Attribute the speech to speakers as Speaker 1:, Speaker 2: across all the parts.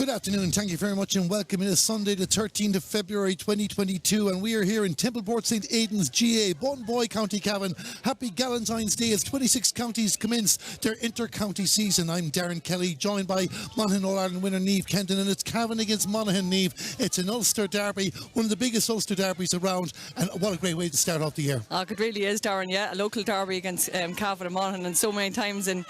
Speaker 1: Good afternoon, thank you very much and welcome. It is Sunday the 13th of February 2022 and we are here in Templeport St Aidan's GA, Bunboy, County Cavan. Happy Galentine's Day as 26 counties commence their inter-county season. I'm Darren Kelly, joined by Monaghan All-Ireland winner Niamh Kenton, and it's Cavan against Monaghan. Niamh, it's an Ulster derby, one of the biggest Ulster derbies around, and what a great way to start off the year.
Speaker 2: It really is, Darren, yeah, a local derby against Cavan and Monaghan, and so many times in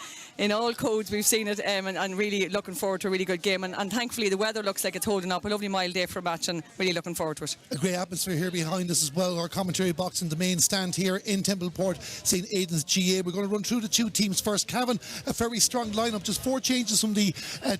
Speaker 2: all codes we've seen it, and really looking forward to a really good game, and thankfully the weather looks like it's holding up. A lovely mild day for a match and really looking forward to it.
Speaker 1: A great atmosphere here behind us as well. Our commentary box in the main stand here in Templeport St Aidan's GA. We're going to run through the two teams first. Cavan, a very strong lineup, just 4 changes from the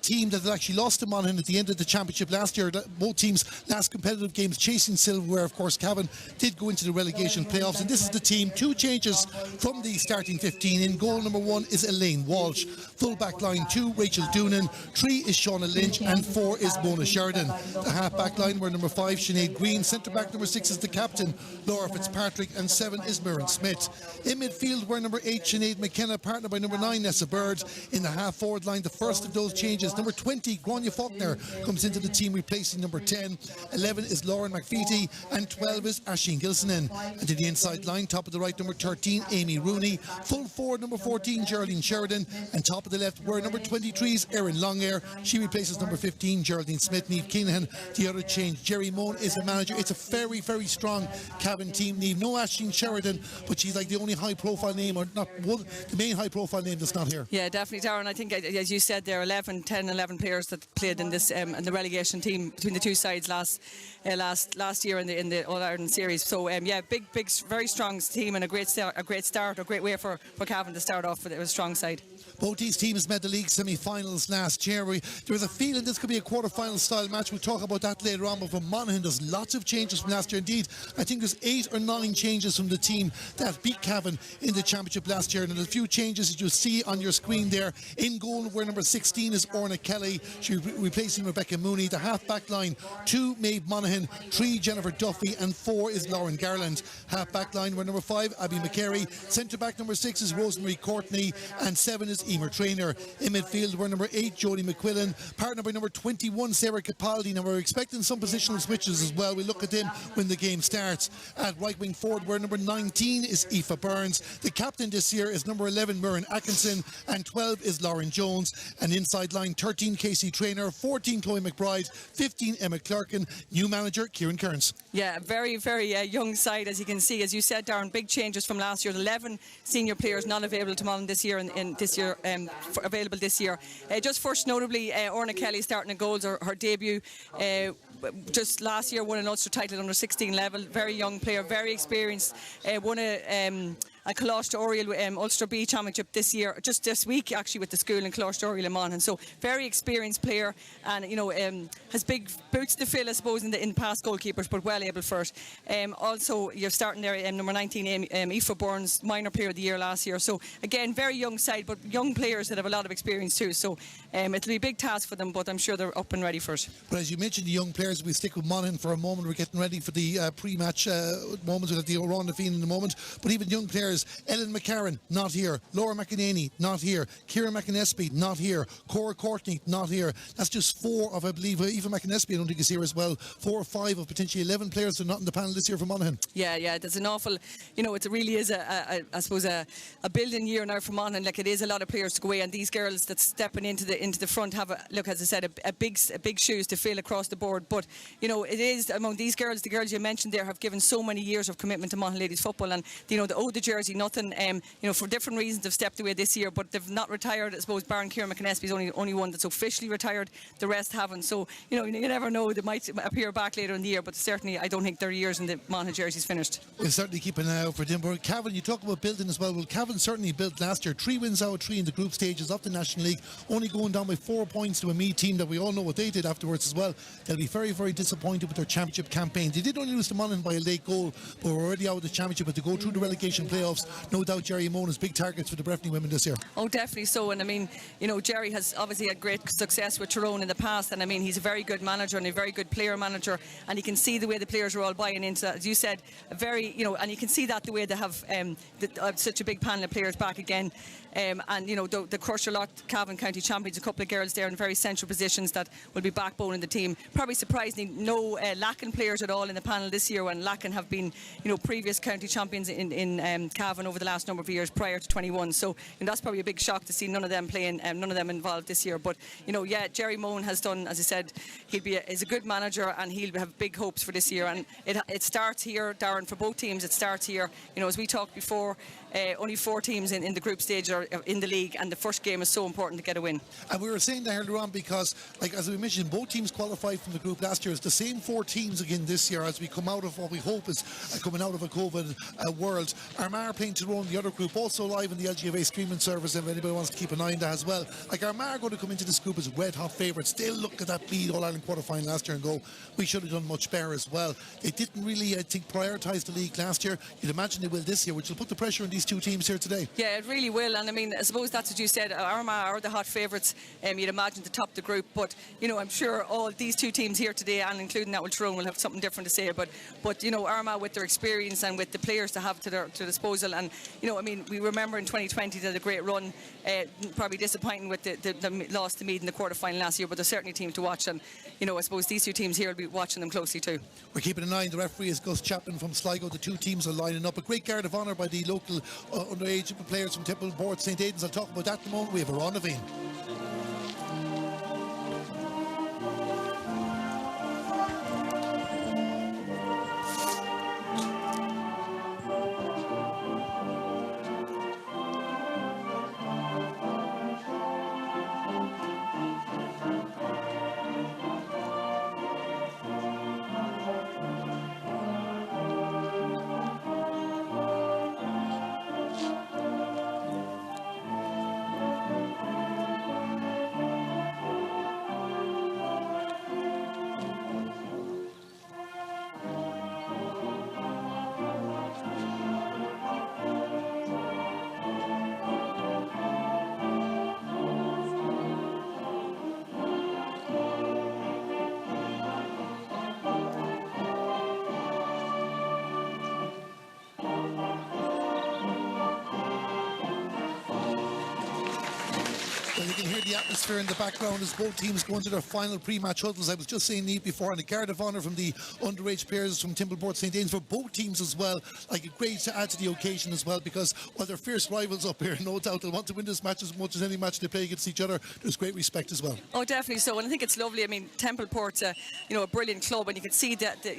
Speaker 1: team that had actually lost to Monaghan at the end of the championship last year. Both teams last competitive games chasing silverware. Of course, Cavan did go into the relegation playoffs, and this is the team. 2 changes from the starting 15. In goal number 1 is Elaine Walsh. Full back line 2, Rachel Doonan. 3 is Shauna Lynch, and 4 is Mona Sheridan. The half back line were number 5, Sinead Green. Centre back number 6 is the captain, Laura Fitzpatrick, and 7 is Mirren Smith. In midfield were number 8, Sinead McKenna, partnered by number 9, Nessa Bird. In the half forward line, the first of those changes, number 20, Grania Faulkner, comes into the team replacing number 10. 11 is Lauren McFeety, and 12 is Aisling Gilsonin. And to the inside line, top of the right, number 13, Amy Rooney. Full forward, number 14, Geraldine Sheridan, and top of the left were number 23's Erin Longair. She replaces number 15, Geraldine Smith. Niamh Keenan, the other change. Jerry Moan is the manager. It's a very, very strong Cavan team. Niamh, no Aisling Sheridan, but she's like the only high-profile name, or not one, the main high-profile name that's not here.
Speaker 2: Yeah, definitely, Darren. I think, as you said, there are 11 players that played in this in the relegation team between the two sides last year in the All-Ireland series. So yeah, big, very strong team, and a great start, a great way for Cavan to start off with a strong side.
Speaker 1: Both these teams met the league semi-finals last year. There was a feeling this could be a quarter-final style match. We'll talk about that later on, but for Monaghan there's lots of changes from last year. Indeed, I think there's 8 or 9 changes from the team that beat Cavan in the championship last year, and there's a few changes that you'll see on your screen there. In goal, where number 16 is Orna Kelly, she's replacing Rebecca Mooney. The half-back line, 2 Maeve Monaghan, 3 Jennifer Duffy, and 4 is Lauren Garland. Half-back line were number 5 Abby McCary, centre-back number 6 is Rosemary Courtney, and 7 is Emer Trainer. In midfield were number 8 Jodie McQuillan, partnered by number 21 Sarah Capaldi. Now we're expecting some positional switches as well. We'll look at them when the game starts. At right wing forward where number 19 is Aoife Burns. The captain this year is number 11 Murren Atkinson, and 12 is Lauren Jones. And inside line 13 Casey Trainer, 14 Chloe McBride, 15 Emma Clarkin. New manager Kieran Kearns.
Speaker 2: Yeah, very, very young side, as you can see. As you said, Darren, big changes from last year. 11 senior players not available to Monaghan this year, and this year available this year. Just first notably, Orna Kelly starting in goals, her debut. Just last year won an Ulster title under 16 level. Very young player, very experienced. Won a Coláiste Oriel Ulster B Championship this year, just this week actually, with the school in Coláiste Oriel in Monaghan. So very experienced player, and has big boots to fill, I suppose, in past goalkeepers, but well able for it. Also, you're starting there, number 19 Aoife Burns, minor player of the year last year. So again, very young side, but young players that have a lot of experience too. So it'll be a big task for them, but I'm sure they're up and ready for it.
Speaker 1: But as you mentioned, the young players, we stick with Monaghan for a moment. We're getting ready for the pre-match moments with the Oran Fiend in a moment. But even young players, Ellen McCarran, not here. Laura McEnany, not here. Ciara McInespy, not here. Cora Courtney, not here. That's just 4 of, I believe, Aoife McInespy, I don't think is here as well. 4 or 5 of potentially 11 players that are not in the panel this year for Monaghan. Yeah,
Speaker 2: there's an awful, it really is I suppose a building year now for Monaghan. Like, it is a lot of players to go away, and these girls that's stepping into the front have as I said, a big shoes to fill across the board. But it is among these girls, the girls you mentioned there have given so many years of commitment to Monaghan ladies football, and they owe the jersey nothing. For different reasons they've stepped away this year, but they've not retired. I suppose Baron Ciara McInespy is only one that's officially retired. The rest haven't. So you never know, they might appear back later in the year, but certainly I don't think their years in the Monaghan jerseys finished.
Speaker 1: We'll certainly keep an eye out for them. But Cavan, you talk about building as well. Well, Cavan certainly built last year. 3 wins out of 3 in the group stages of the National League, only going down by 4 points to a Meath team that we all know what they did afterwards as well. They'll be very, very disappointed with their championship campaign. They did only lose to Monaghan by a late goal, but we're already out of the championship. But to go through the relegation playoffs playoffs. No doubt Jerry Moan is big targets for the Breffni women this year.
Speaker 2: Oh, definitely so. And I mean, you know, Jerry has obviously had great success with Tyrone in the past, and I mean, he's a very good manager and a very good player manager, and you can see the way the players are all buying into that. As you said, a very, you know, and you can see that the way they have such a big panel of players back again. And you know, the Crusher lot, Cavan County champions, a couple of girls there in very central positions that will be backbone in the team. Probably surprisingly, no Lacken players at all in the panel this year, when Lacken have been, you know, previous county champions in Cavan over the last number of years prior to 21. So, you know, that's probably a big shock to see none of them playing, none of them involved this year. But you know, yeah, Jerry Moan has done, as I said, is a good manager, and he'll have big hopes for this year. And it starts here, Darren, for both teams. It starts here. You know, as we talked before, only 4 teams in the group stage are in the league, and the first game is so important to get a win.
Speaker 1: And we were saying that earlier on because, like as we mentioned, both teams qualified from the group last year. It's the same 4 teams again this year as we come out of what we hope is coming out of a COVID world. Armagh playing Tyrone, the other group, also live in the LGFA streaming service if anybody wants to keep an eye on that as well. Like Armagh are going to come into this group as red hot favourites. They'll look at that lead All-Ireland quarter-final last year and go, we should have done much better as well. They didn't really, I think, prioritise the league last year. You'd imagine they will this year, which will put the pressure on these 2 teams here today.
Speaker 2: Yeah, it really will. And I mean, I suppose that's what you said. Armagh are the hot favourites, you'd imagine, to top the group. But you know, I'm sure all these 2 teams here today, and including that with Tyrone, will have something different to say. But you know, Armagh, with their experience and with the players to have to their disposal, and you know, I mean, we remember in 2020 they had a great run. Probably disappointing with the loss to Meath in the quarter-final last year, but they're certainly a team to watch. And you know, I suppose these 2 teams here will be watching them closely too.
Speaker 1: We're keeping an eye on the referee is Gus Chapman from Sligo. The 2 teams are lining up. A great guard of honour by the local underage players from Temple-Port St. Aidan's. I'll talk about that in a moment. We have Ron Levine. You can hear the atmosphere in the background as both teams go into their final pre-match huddles. I was just saying Neve before, and the guard of honour from the underage players from Temple-Port St. Aidan's for both teams as well. Like, a great to add to the occasion as well, because while they're fierce rivals up here, no doubt they'll want to win this match as much as any match they play against each other. There's great respect as well.
Speaker 2: Oh, definitely so, and I think it's lovely. I mean, Temple-Port's a brilliant club, and you can see that the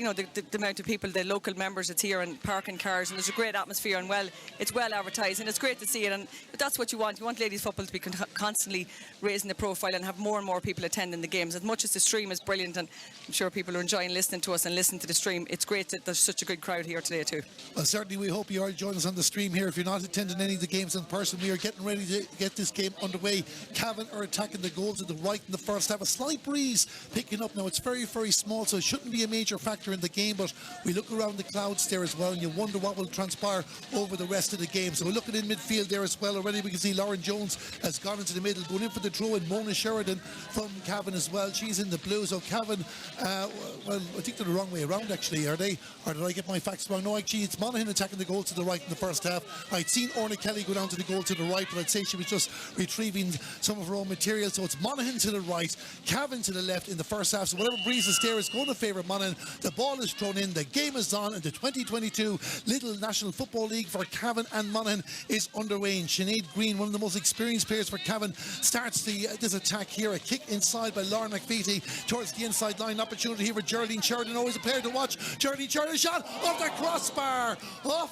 Speaker 2: amount of people, the local members that's here, and parking cars, and there's a great atmosphere, and it's well advertised, and it's great to see it. And that's what you want. You want ladies football to be constantly raising the profile and have more and more people attending the games. As much as the stream is brilliant, and I'm sure people are enjoying listening to us and listening to the stream, it's great that there's such a good crowd here today too.
Speaker 1: Well, certainly we hope you are joining us on the stream here. If you're not attending any of the games in person, we are getting ready to get this game underway. Cavan are attacking the goals to the right in the first half. A slight breeze picking up now. It's very, very small, so it shouldn't be a major factor in the game, but we look around the clouds there as well, and you wonder what will transpire over the rest of the game. So we're looking in midfield there as well. Already we can see Lauren Jones has gone into the middle, going in for the throw in. Mona Sheridan from Cavan as well. She's in the blue. So Cavan, well, I think they're the wrong way around actually, are they? Or did I get my facts wrong? No, actually it's Monaghan attacking the goal to the right in the first half. I'd seen Orna Kelly go down to the goal to the right, but I'd say she was just retrieving some of her own material. So it's Monaghan to the right, Cavan to the left in the first half. So whatever breeze is there is going to favour Monaghan. The ball is thrown in, the game is on, and the 2022 Lidl National Football League for Cavan and Monaghan is underway. And Sinead Green, one of the most experienced players for Cavan, starts this attack here. A kick inside by Lauren McVitie towards the inside line. Opportunity here for Geraldine Sheridan, always a player to watch. Geraldine Sheridan shot off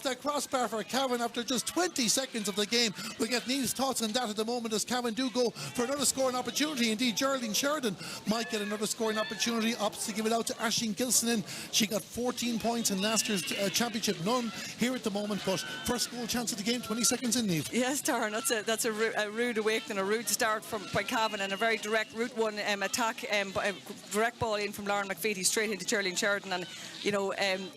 Speaker 1: the crossbar for Cavan after just 20 seconds of the game. We'll get Neil's thoughts on that at the moment as Cavan do go for another scoring opportunity. Indeed, Geraldine Sheridan might get another scoring opportunity. Opts to give it out to Aisling Gilsonin. She got 14 points in last year's championship, none here at the moment, but first goal chance of the game, 20 seconds in, Niamh.
Speaker 2: Yes, Darren, that's a rude awakening, a rude good start by Cavan and a very direct route one attack, direct ball in from Lauren McFeety straight into Geraldine Sheridan, and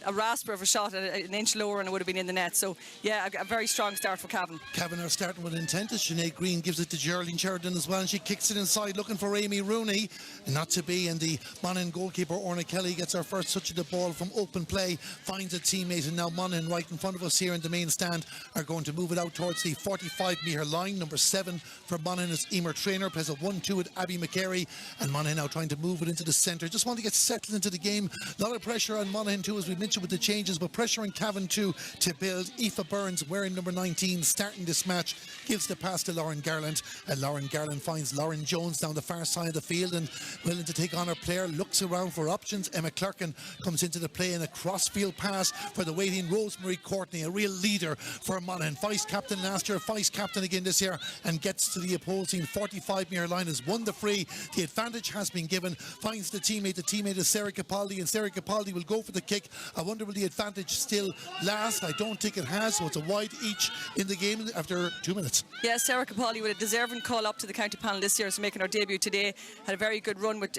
Speaker 2: a rasper of a shot an inch lower and it would have been in the net. So yeah, a very strong start for Cavan.
Speaker 1: Cavan are starting with intent as Sinead Green gives it to Geraldine Sheridan as well, and she kicks it inside looking for Amy Rooney, and not to be, and the Monaghan goalkeeper Orna Kelly gets her first touch of the ball from open play, finds a teammate, and now Monaghan right in front of us here in the main stand are going to move it out towards the 45-metre line. Number 7 for Monaghan is Emer Traynor, plays a 1-2 with Abby McCary, and Monaghan now trying to move it into the centre. Just want to get settled into the game. A lot of pressure on Monaghan too, as we mentioned with the changes, but pressure on Cavan too to build. Aoife Burns, wearing number 19, starting this match, gives the pass to Lauren Garland, and Lauren Garland finds Lauren Jones down the far side of the field and willing to take on her player, looks around for options. Emma Clerkin comes into the play in a cross-field pass for the waiting Rosemary Courtney, a real leader for Monaghan. Vice captain last year, vice captain again this year, and gets to the opposing 45-metre line, has won the free. The advantage has been given, finds the teammate. The teammate is Sarah Capaldi, and Sarah Capaldi will go for the kick. I wonder will the advantage still last? I don't think it has, so it's a wide each in the game after 2 minutes.
Speaker 2: Yeah, Sarah Capaldi with a deserving call up to the county panel this year, is making her debut today. Had a very good run with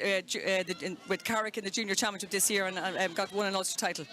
Speaker 2: Carrick in the junior championship this year, and got won an Ulster title.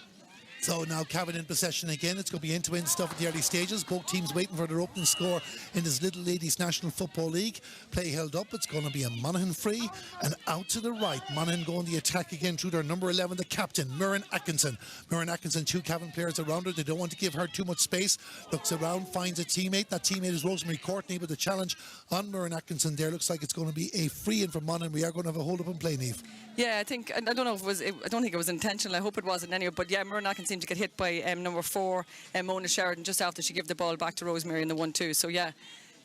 Speaker 1: So now Cavan in possession again. It's going to be end-to-end stuff at the early stages. Both teams waiting for their opening score in this Little Ladies National Football League. Play held up. It's going to be a Monaghan free, and out to the right. Monaghan going the attack again through their number 11, the captain, Muireann Atkinson. Muireann Atkinson, 2 Cavan players around her. They don't want to give her too much space. Looks around, finds a teammate. That teammate is Rosemary Courtney, but the challenge on Muireann Atkinson there looks like it's going to be a free in for Monaghan. We are going to have a hold up and play, Niamh.
Speaker 2: Yeah, I don't know if I don't think it was intentional. I hope it wasn't anyway. But yeah, Muireann Atkinson seemed to get hit by number 4, Mona Sheridan, just after she gave the ball back to Rosemary in the 1-2. So yeah.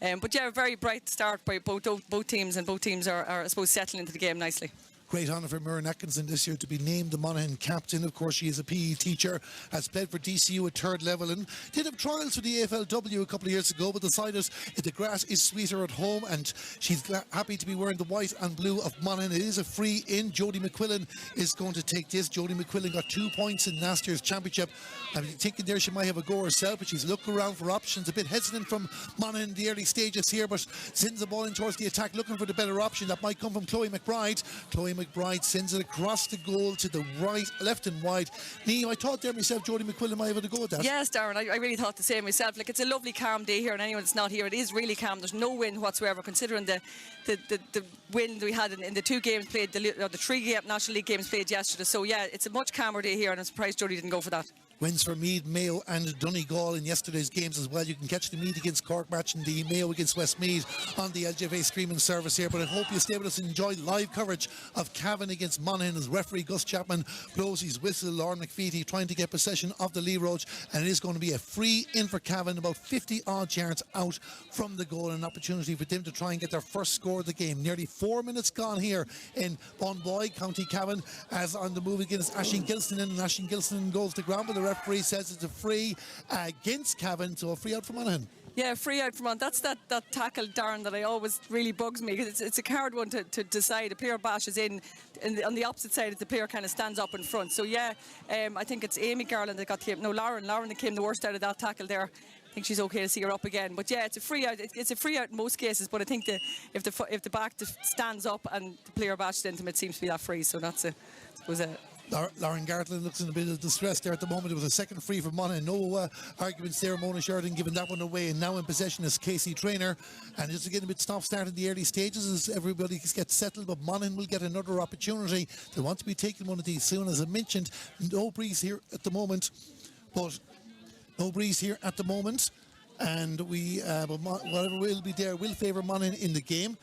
Speaker 2: But yeah, a very bright start by both teams, and both teams are I suppose settling into the game nicely.
Speaker 1: Great honour for Muireann Atkinson this year to be named the Monaghan captain. Of course, she is a PE teacher, has played for DCU at 3rd level, and did have trials for the AFLW a couple of years ago, but decided the grass is sweeter at home, and she's happy to be wearing the white and blue of Monaghan. It is a free in. Jodie McQuillan is going to take this. Jodie McQuillan got 2 points in last year's championship. I'm thinking there she might have a go herself, but she's looking around for options. A bit hesitant from Monaghan in the early stages here, but sends the ball in towards the attack, looking for the better option. That might come from Chloe McBride. Chloe McBride sends it across the goal to the right, left and wide. Niamh, I thought there myself Jodie McQuillan might have a go at that.
Speaker 2: Yes, Darren, I really thought the same myself. Like, it's a lovely calm day here, and anyone that's not here, it is really calm. There's no wind whatsoever, considering the wind we had in the 2 games played, the 3 National League games played yesterday. So yeah, it's a much calmer day here, and I'm surprised Jodie didn't go for that.
Speaker 1: Wins for Meath, Mayo and Donegal in yesterday's games as well. You can catch the Meath against Cork match and the Mayo against Westmeath on the LGFA streaming service here. But I hope you stay with us and enjoy live coverage of Cavan against Monaghan as referee Gus Chapman blows his whistle. Lauren McFeety trying to get possession of the Lee Roach, and it is going to be a free in for Cavan, about 50 odd yards out from the goal. An opportunity for them to try and get their first score of the game. Nearly 4 minutes gone here in Bonboy, County Cavan, as on the move against Aisling Gilson, and Aisling Gilson goes to ground, but the referee says it's a free against Cavan, so a free out for Monaghan.
Speaker 2: Yeah, free out from on. That's that tackle, Darren, that I always really bugs me, because it's a hard one to decide. A player bashes in, and on the opposite side, the player kind of stands up in front. So yeah, I think it's Amy Garland that got hit. No, Lauren that came the worst out of that tackle there. I think she's okay to see her up again. But yeah, it's a free out. It's a free out in most cases. But I think if the back stands up and the player bashes into him, it seems to be that free. So that's it. Lauren
Speaker 1: Gartland looks in a bit of distress there at the moment. It was a second free for Monaghan. No arguments there. Mona Sheridan giving that one away, and now in possession is Casey Traynor. And just again a bit stop-start in the early stages as everybody gets settled, but Monaghan will get another opportunity. They want to be taking one of these soon. As I mentioned, no breeze here at the moment, and whatever will be there will favour Monaghan in the game.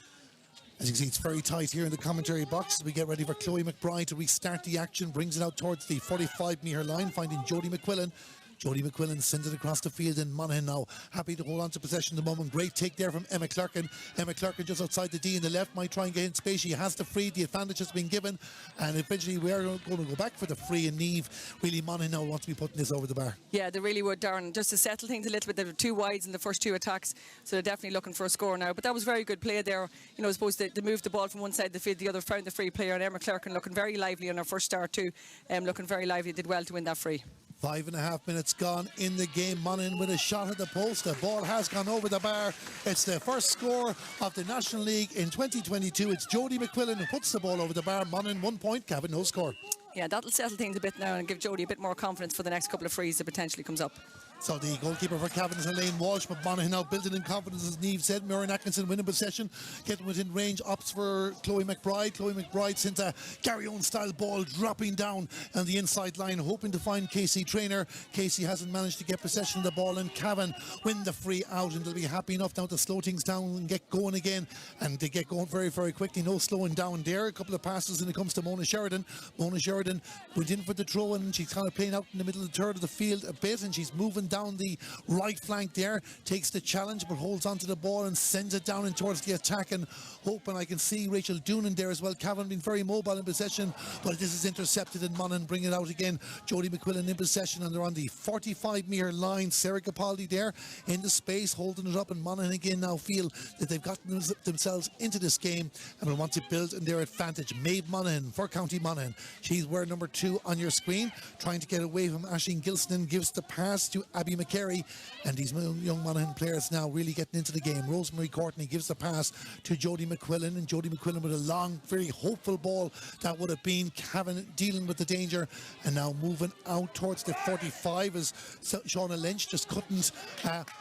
Speaker 1: As you can see, it's very tight here in the commentary box as we get ready for Chloe McBride to restart the action. Brings it out towards the 45-metre line, finding Jodie McQuillan. Jodie McQuillan sends it across the field, and Monaghan now happy to hold on to possession at the moment. Great take there from Emma Clerkin. Emma Clerkin just outside the D in the left, might try and get in space. She has the free. The advantage has been given, and eventually we are going to go back for the free. And Niamh, really Monaghan now wants to be putting this over the bar.
Speaker 2: Yeah, they really would, Darren. Just to settle things a little bit, there were 2 wides in the first 2 attacks, so they're definitely looking for a score now. But that was very good play there. You know, I suppose they moved the ball from one side of the field, the other found the free player, and Emma Clerkin looking very lively on her first start too. Looking very lively, did well to win that free.
Speaker 1: 5.5 minutes gone in the game. Monaghan with a shot at the post. The ball has gone over the bar. It's the first score of the National League in 2022. It's Jodie McQuillan who puts the ball over the bar. Monaghan 1 point, Cavan no score.
Speaker 2: Yeah, that'll settle things a bit now and give Jodie a bit more confidence for the next couple of frees that potentially comes up.
Speaker 1: So the goalkeeper for Cavan is Elaine Walsh, but Monaghan now building in confidence, as Niamh said. Muireann Atkinson winning possession, getting within range, ups for Chloe McBride. Chloe McBride sent a Gary Owen style ball dropping down on the inside line, hoping to find Casey Traynor. Casey hasn't managed to get possession of the ball, and Cavan win the free out, and they'll be happy enough now to slow things down and get going again. And they get going very, very quickly. No slowing down there. A couple of passes, and it comes to Mona Sheridan. Mona Sheridan went in for the throw, and she's kind of playing out in the middle of the third of the field a bit, and she's moving down the right flank there, takes the challenge but holds onto the ball and sends it down and towards the attack, and hoping. I can see Rachel Doonan there as well. Cavan been very mobile in possession, but this is intercepted, and Monaghan bring it out again. Jodie McQuillan in possession, and they're on the 45-metre line. Sarah Capaldi there in the space holding it up, and Monaghan again now feel that they've gotten themselves into this game and will want to build on their advantage. Maeve Monaghan for County Monaghan, she's wearing number 2 on your screen, trying to get away from Aisling Gilson, gives the pass to Abby McCary. And these young Monaghan players now really getting into the game. Rosemary Courtney gives the pass to Jodie McQuillan, and Jodie McQuillan with a long, very hopeful ball that would have been Cavan dealing with the danger, and now moving out towards the 45 as Shauna Lynch just couldn't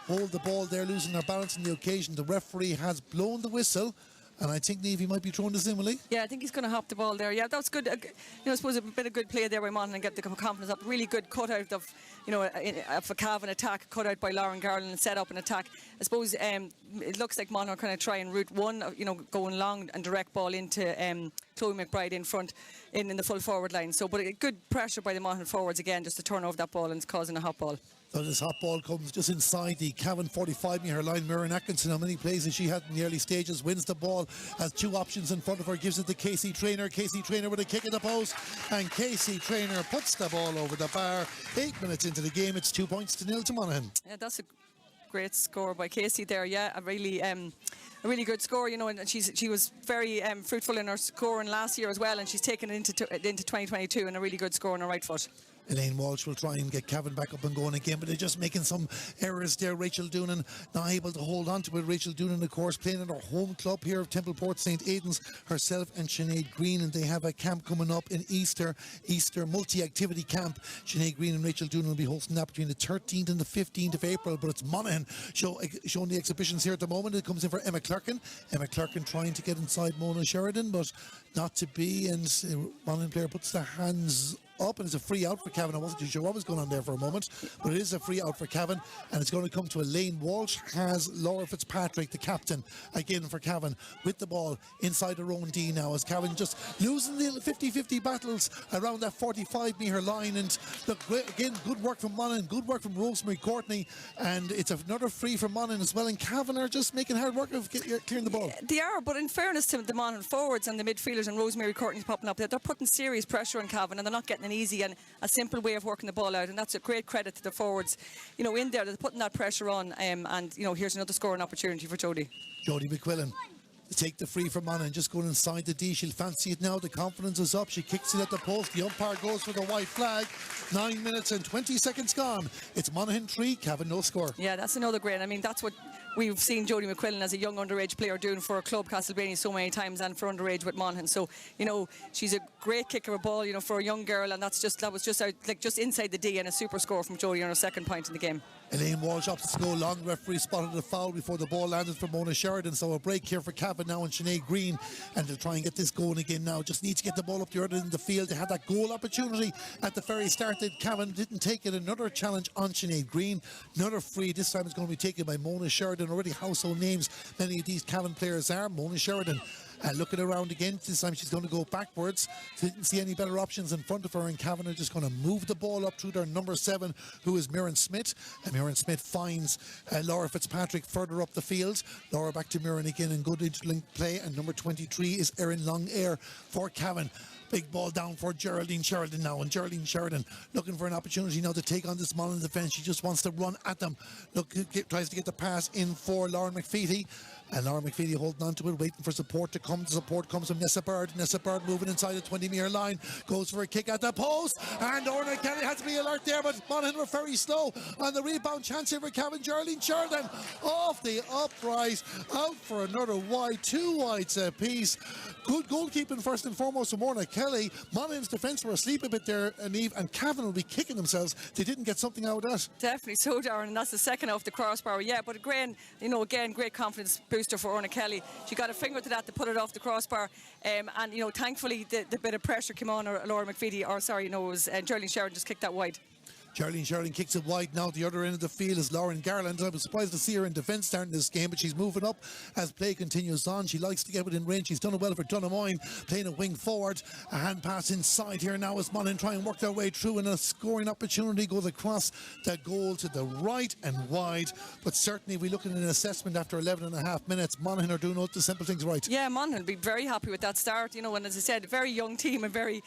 Speaker 1: hold the ball there, losing her balance on the occasion. The referee has blown the whistle, and I think Niamh might be throwing this in, will he?
Speaker 2: Yeah, I think he's going to hop the ball there. Yeah, that was good. I suppose a bit of good play there by Monaghan and get the confidence up. Really good cut out of, of a Cavan attack, cut out by Lauren Garland and set up an attack. I suppose it looks like Monaghan are kind of trying route one, going long and direct ball into Chloe McBride in front, in the full forward line. So, but good pressure by the Monaghan forwards again, just to turn over that ball and it's causing a hot ball.
Speaker 1: So this hot ball comes just inside the Cavan 45-metre line. Muireann Atkinson, how many plays has she had in the early stages, wins the ball, has 2 options in front of her, gives it to Casey Traynor. Casey Traynor with a kick at the post, and Casey Traynor puts the ball over the bar. 8 minutes into the game, it's 2 points to 0 to Monaghan.
Speaker 2: Yeah, that's a great score by Casey there. Yeah, a really good score, and she was very fruitful in her scoring last year as well, and she's taken it into 2022, and a really good score on her right foot.
Speaker 1: Elaine Walsh will try and get Cavan back up and going again, but they're just making some errors there. Rachel Doonan not able to hold on to it. Rachel Doonan, of course, playing in her home club here of Templeport St. Aidan's, herself and Sinead Green, and they have a camp coming up in Easter multi-activity camp. Sinead Green and Rachel Doonan will be hosting that between the 13th and the 15th of April, but it's Monaghan showing the exhibitions here at the moment. It comes in for Emma Clerkin. Emma Clerkin trying to get inside Mona Sheridan, but not to be, and Monaghan player puts their hands up, and it's a free out for Cavan. I wasn't too sure what was going on there for a moment, but it is a free out for Cavan, and it's going to come to Elaine Walsh. Has Laura Fitzpatrick, the captain, again for Cavan, with the ball inside her own D now, as Cavan just losing the 50-50 battles around that 45-metre line. And look, again, good work from Monaghan, good work from Rosemary Courtney, and it's another free from Monaghan as well, and Cavan are just making hard work of clearing the ball.
Speaker 2: They are, but in fairness to the Monaghan forwards and the midfielders, and Rosemary Courtney's popping up there, they're putting serious pressure on Cavan, and they're not getting an easy and a simple way of working the ball out, and that's a great credit to the forwards, in there, they're putting that pressure on, and here's another scoring opportunity for Jodie
Speaker 1: McQuillan to take the free from Monaghan, just going inside the D. She'll fancy it now. The confidence is up. She kicks it at the post. The umpire goes for the white flag. 9 minutes and 20 seconds gone. It's Monaghan 3, Cavan no score.
Speaker 2: Yeah, that's another great. I mean, that's what we've seen Jodie McQuillan as a young underage player doing for a club, Castlebania, so many times, and for underage with Monaghan. So, she's a great kicker of ball, for a young girl, and that was just out, just inside the D, and a super score from Jodie on her second point in the game.
Speaker 1: Elaine Walsh up to go long. Referee spotted a foul before the ball landed for Mona Sheridan. So a break here for Cavan now and Sinead Green, and they'll try and get this going again now. Just need to get the ball up the other end of the field. They had that goal opportunity at the very start. Cavan didn't take it. Another challenge on Sinead Green. Another free. This time it's going to be taken by Mona Sheridan. Already household names many of these Cavan players are. Mona Sheridan looking around again. This time she's going to go backwards. Didn't see any better options in front of her, and Cavan are just going to move the ball up through their number 7, who is Muireann Smith. And Muireann Smith finds Laura Fitzpatrick further up the field. Laura back to Muireann again, and good interlink play. And number 23 is Erin Long-Air for Cavan. Big ball down for Geraldine Sheridan now, and Geraldine Sheridan looking for an opportunity now to take on this Monaghan defence. She just wants to run at them. Look, tries to get the pass in for Lauren McFeety. And Laura McFeely holding on to it, waiting for support to come. The support comes from Nessa Bird. Nessa Bird moving inside the 20-metre line, goes for a kick at the post, and Orna Kelly has to be alert there, but Monaghan were very slow on the rebound. Chance here for Cavan. Geraldine Sheridan off the upright, out for another wide, 2 wides apiece. Good goalkeeping first and foremost from Orna Kelly. Monaghan's defence were asleep a bit there, Niamh, and Cavan will be kicking themselves. They didn't get something out of that.
Speaker 2: Definitely so, Darren, and that's the second off the crossbar. Yeah, but again, again, great confidence booster for Orna Kelly. She got a finger to that to put it off the crossbar, and thankfully the bit of pressure came on Laura McFeedy, it was Geraldine Sheridan just kicked that wide.
Speaker 1: Geraldine Sheridan kicks it wide now. The other end of the field is Lauren Garland. I was surprised to see her in defence starting this game, but she's moving up as play continues on. She likes to get within range. She's done it well for Donamoyne, playing a wing forward. A hand pass inside here now as Monaghan try and work their way through, and a scoring opportunity goes across the goal to the right and wide. But certainly if we look at an assessment after 11 and a half minutes, Monaghan are doing all the simple things right.
Speaker 2: Yeah, Monaghan will be very happy with that start, and as I said, a very young team and very,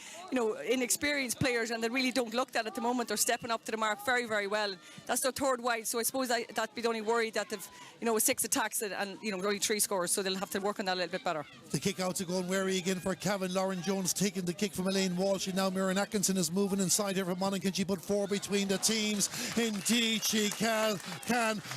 Speaker 2: inexperienced players, and they really don't look that at the moment. They're stepping up to the mark very, very well. That's their third wide, so I suppose that'd be the only worry, that they've, 6 attacks and only 3 scores, so they'll have to work on that a little bit better.
Speaker 1: The kick outs are going wary again for Cavan. Lauren Jones taking the kick from Elaine Walsh, and now Miriam Atkinson is moving inside here for Monaghan. Can she put 4 between the teams? Indeed she can.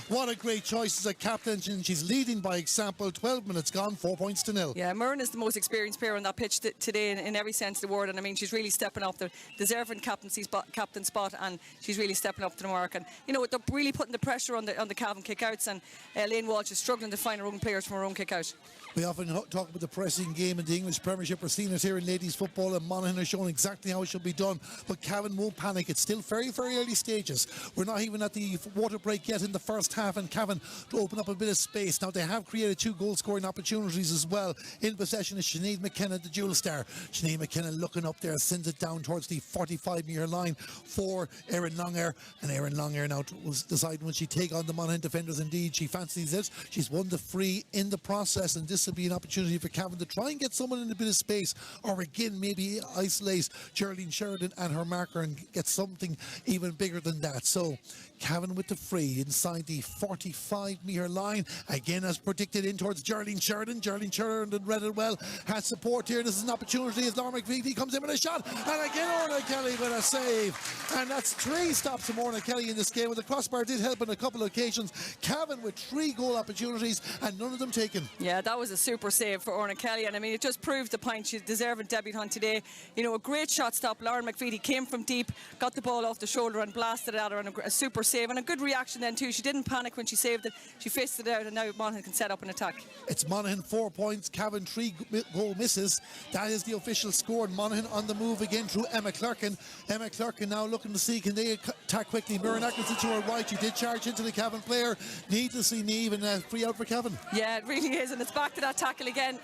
Speaker 1: What a great choice as a captain, and she's leading by example. 12 minutes gone, 4 points to 0.
Speaker 2: Yeah, Miriam is the most experienced player on that pitch today in every sense of the word, and I mean, she's really stepping up, the deserving captain spot, and she's really stepping up to the mark. And they're really putting the pressure on the Cavan kick-outs, and Elaine Walsh is struggling to find her own players from her own kick-out.
Speaker 1: We often talk about the pressing game in the English Premiership. We're seeing it here in ladies football, and Monaghan are showing exactly how it should be done. But Cavan won't panic. It's still very, very early stages. We're not even at the water break yet in the first half, and Cavan to open up a bit of space. Now, they have created 2 goal-scoring opportunities as well. In possession is Sinead McKenna, the dual star. Sinead McKenna looking up there, sends it down towards the 45-metre line for Erin Longair. And Erin Longair now was deciding when she take on the Monaghan defenders. Indeed, she fancies it. She's won the free in the process, and this will be an opportunity for Cavan to try and get someone in a bit of space, or again maybe isolate Geraldine Sheridan and her marker and get something even bigger than that. So Cavan with the free inside the 45-metre line, again as predicted in towards Geraldine Sheridan. Geraldine Sheridan read it well, has support here. This is an opportunity as Laura McFeely comes in with a shot, and again Orna Kelly with a save, and that's 3 stops from Orna Kelly in this game. And the crossbar did help on a couple of occasions. Cavan with 3 goal opportunities and none of them taken.
Speaker 2: Yeah, that was a super save for Orna Kelly, and I mean, it just proved the point. She's deserving debutant today. A great shot stop. Lauren McFeely came from deep, got the ball off the shoulder and blasted it at her, and a super save, and a good reaction then too. She didn't panic when she saved it. She faced it out, and now Monaghan can set up an attack. It's
Speaker 1: Monaghan 4 points, Cavan 3 goal misses. That is the official score. Monaghan on the move again through Emma Clerkin. Emma Clerkin now looking to see, can they attack quickly? Miriam Atkinson to her right. She did charge into the Cavan player. Needlessly, Niamh, and free out for Cavan.
Speaker 2: Yeah, it really is, and it's back to that tackle again.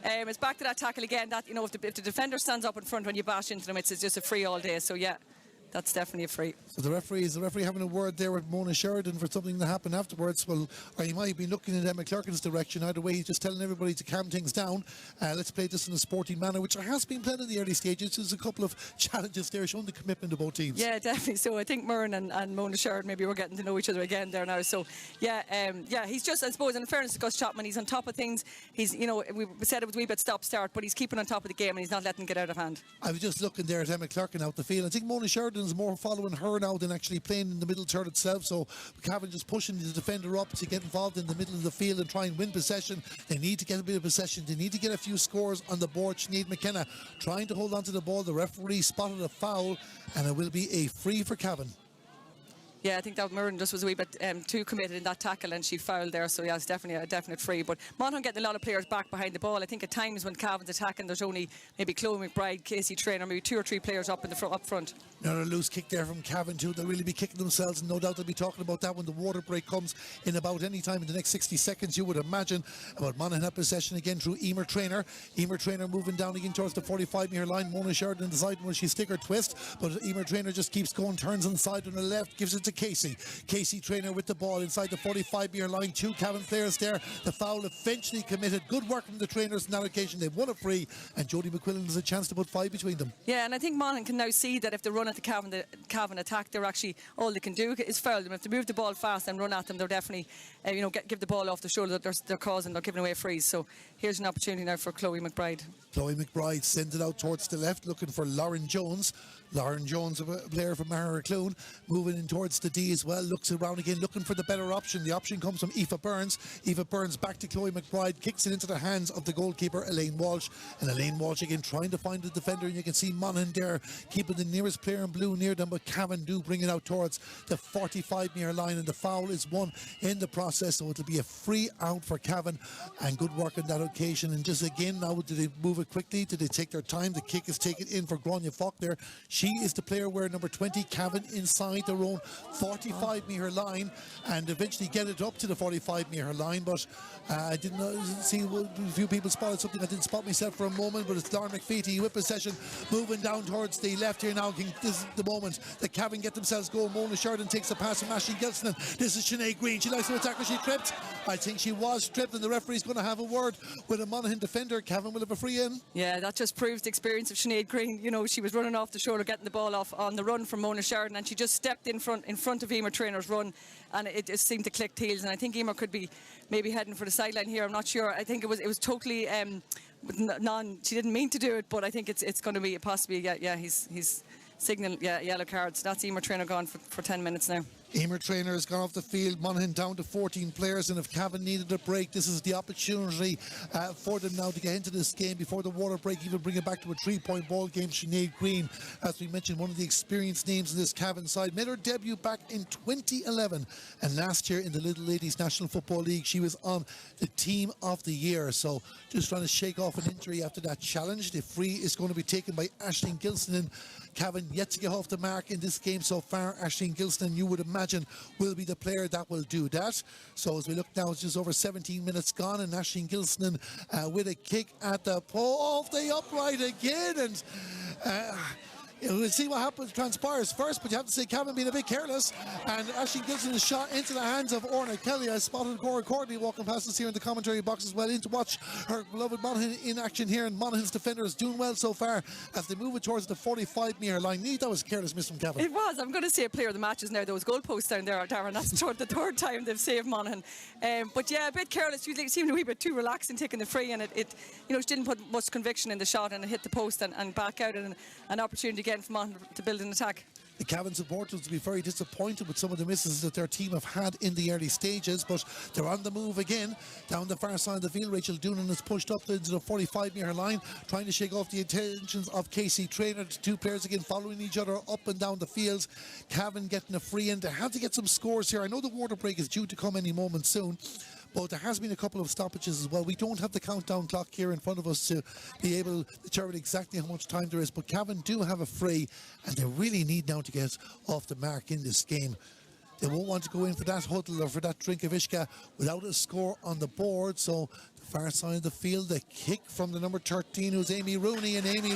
Speaker 2: That, if the defender stands up in front when you bash into them, it's just a free all day. So yeah, that's definitely a free.
Speaker 1: So the referee having a word there with Mona Sheridan for something that happened afterwards. Well, or he might be looking in Emma Clerkin's direction. Either way, he's just telling everybody to calm things down. Let's play this in a sporting manner, which has been played in the early stages. There's a couple of challenges there showing the commitment of both teams.
Speaker 2: Yeah, definitely. So I think Murren and Mona Sheridan maybe we're getting to know each other again there now. So yeah, he's just, I suppose, in fairness to Gus Chapman, he's on top of things. He's, we said it was a wee bit stop-start, but he's keeping on top of the game and he's not letting it get out of hand.
Speaker 1: I was just looking there at Emma Clerkin out the field. I think Mona Sheridan's more following her now than actually playing in the middle third itself. So Cavan just pushing the defender up to get involved in the middle of the field and try and win possession. They need to get a bit of possession. They need to get a few scores on the board. Sinead McKenna trying to hold on to the ball. The referee spotted a foul and it will be a free for Cavan.
Speaker 2: Yeah, I think that Murren just was a wee bit too committed in that tackle and she fouled there. So yeah, it's definitely a definite free. But Monaghan getting a lot of players back behind the ball. I think at times when Cavan's attacking, there's only maybe Chloe McBride, Casey Traynor, maybe 2 or 3 players up in the up front.
Speaker 1: Another loose kick there from Cavan too. They'll really be kicking themselves, and no doubt they'll be talking about that when the water break comes in about any time in the next 60 seconds, you would imagine. About Monaghan have possession again through Emer Traynor. Emer Traynor moving down again towards the 45-metre line. Mona Sheridan deciding will she stick or twist, but Emer Traynor just keeps going, turns inside on the left, gives it to Casey. Casey Trainer with the ball inside the 45-metre line. 2 Cavan players there. The foul eventually committed. Good work from the trainers on that occasion. They've won a free, and Jodie McQuillan has a chance to put 5 between them.
Speaker 2: Yeah, and I think Monaghan can now see that if they run at the Cavan attack, they're actually, all they can do is foul them. If they move the ball fast and run at them, they're definitely, give the ball off the shoulder that they're giving away frees. So here's an opportunity now for Chloe McBride.
Speaker 1: Chloe McBride sends it out towards the left, looking for Lauren Jones. Lauren Jones, a player from Clune, moving in towards the D as well. Looks around again, looking for the better option. The option comes from Aoife Burns. Aoife Burns back to Chloe McBride, kicks it into the hands of the goalkeeper, Elaine Walsh. And Elaine Walsh again trying to find the defender. And you can see Monaghan there keeping the nearest player in blue near them. But Cavan do bring it out towards the 45-metre line. And the foul is won in the process. So it'll be a free out for Cavan. And good work on that occasion. And just again, now did they move it quickly? Did they take their time? The kick is taken in for Grania Falk there. She is the player wearing number 20, Cavan, inside their own 45-metre line, and eventually get it up to the 45-metre line. But I didn't see a few people spotted something. I didn't spot myself for a moment, but it's Lauren McFeety with possession, moving down towards the left here now. This is the moment that Cavan get themselves going. Mona Sheridan takes the pass from Ashley Gilson. This is Sinead Green. She likes to attack her. She tripped. I think she was tripped, and the referee's going to have a word with a Monaghan defender. Cavan will have a free in.
Speaker 2: Yeah, that just proves the experience of Sinead Green. She was running off the shoulder, getting the ball off on the run from Mona Sheridan, and she just stepped in front of Emer Trainer's run, and it just seemed to click heels. And I think Emer could be maybe heading for the sideline here. I'm not sure. I think it was totally she didn't mean to do it, but I think it's going to be possibly he's signalling yellow cards. That's Emer Trainer gone for 10 minutes now.
Speaker 1: Emer Trainer has gone off the field. Monaghan down to 14 players, and if Cavan needed a break, this is the opportunity for them now to get into this game before the water break, even bring it back to a 3-point ball game. Sinead Green, as we mentioned, one of the experienced names in this Cavan side, made her debut back in 2011, and last year in the Little Ladies National Football League she was on the Team of the Year. So just trying to shake off an injury after that challenge. The free is going to be taken by Aisling Gilson, and Cavan yet to get off the mark in this game so far. Aisling Gilson, you would imagine, will be the player that will do that. So as we look now, it's just over 17 minutes gone, and Aisling Gilson with a kick at the pole off the upright again, and we'll see what happens, transpires first, but you have to say Cavan being a bit careless, and Aisling Gilson is shot into the hands of Orna Kelly. I spotted Cora Courtney walking past us here in the commentary box as well, in to watch her beloved Monaghan in action here, and Monaghan's defender is doing well so far as they move it towards the 45-metre line. That was a careless miss from Cavan.
Speaker 2: It was. I'm going to say a player of the match is now those goalposts down there, Darren. That's the third time they've saved Monaghan. But yeah, a bit careless. You seemed a wee bit too relaxed in taking the free, and it didn't put much conviction in the shot, and it hit the post and back out, and an opportunity again for Monaghan to build an attack.
Speaker 1: The Cavan supporters will be very disappointed with some of the misses that their team have had in the early stages, but they're on the move again down the far side of the field. Rachel Doonan is pushed up into the 45-metre line, trying to shake off the intentions of Casey Trainer. The two players again following each other up and down the field. Cavan getting a free in. They have to get some scores here. I know the water break is due to come any moment soon, but there has been a couple of stoppages as well. We don't have the countdown clock here in front of us to be able to determine exactly how much time there is, but Cavan do have a free, and they really need now to get off the mark in this game. They won't want to go in for that huddle or for that drink of Ishka without a score on the board. So the far side of the field, the kick from the number 13, who's Amy Rooney, and Amy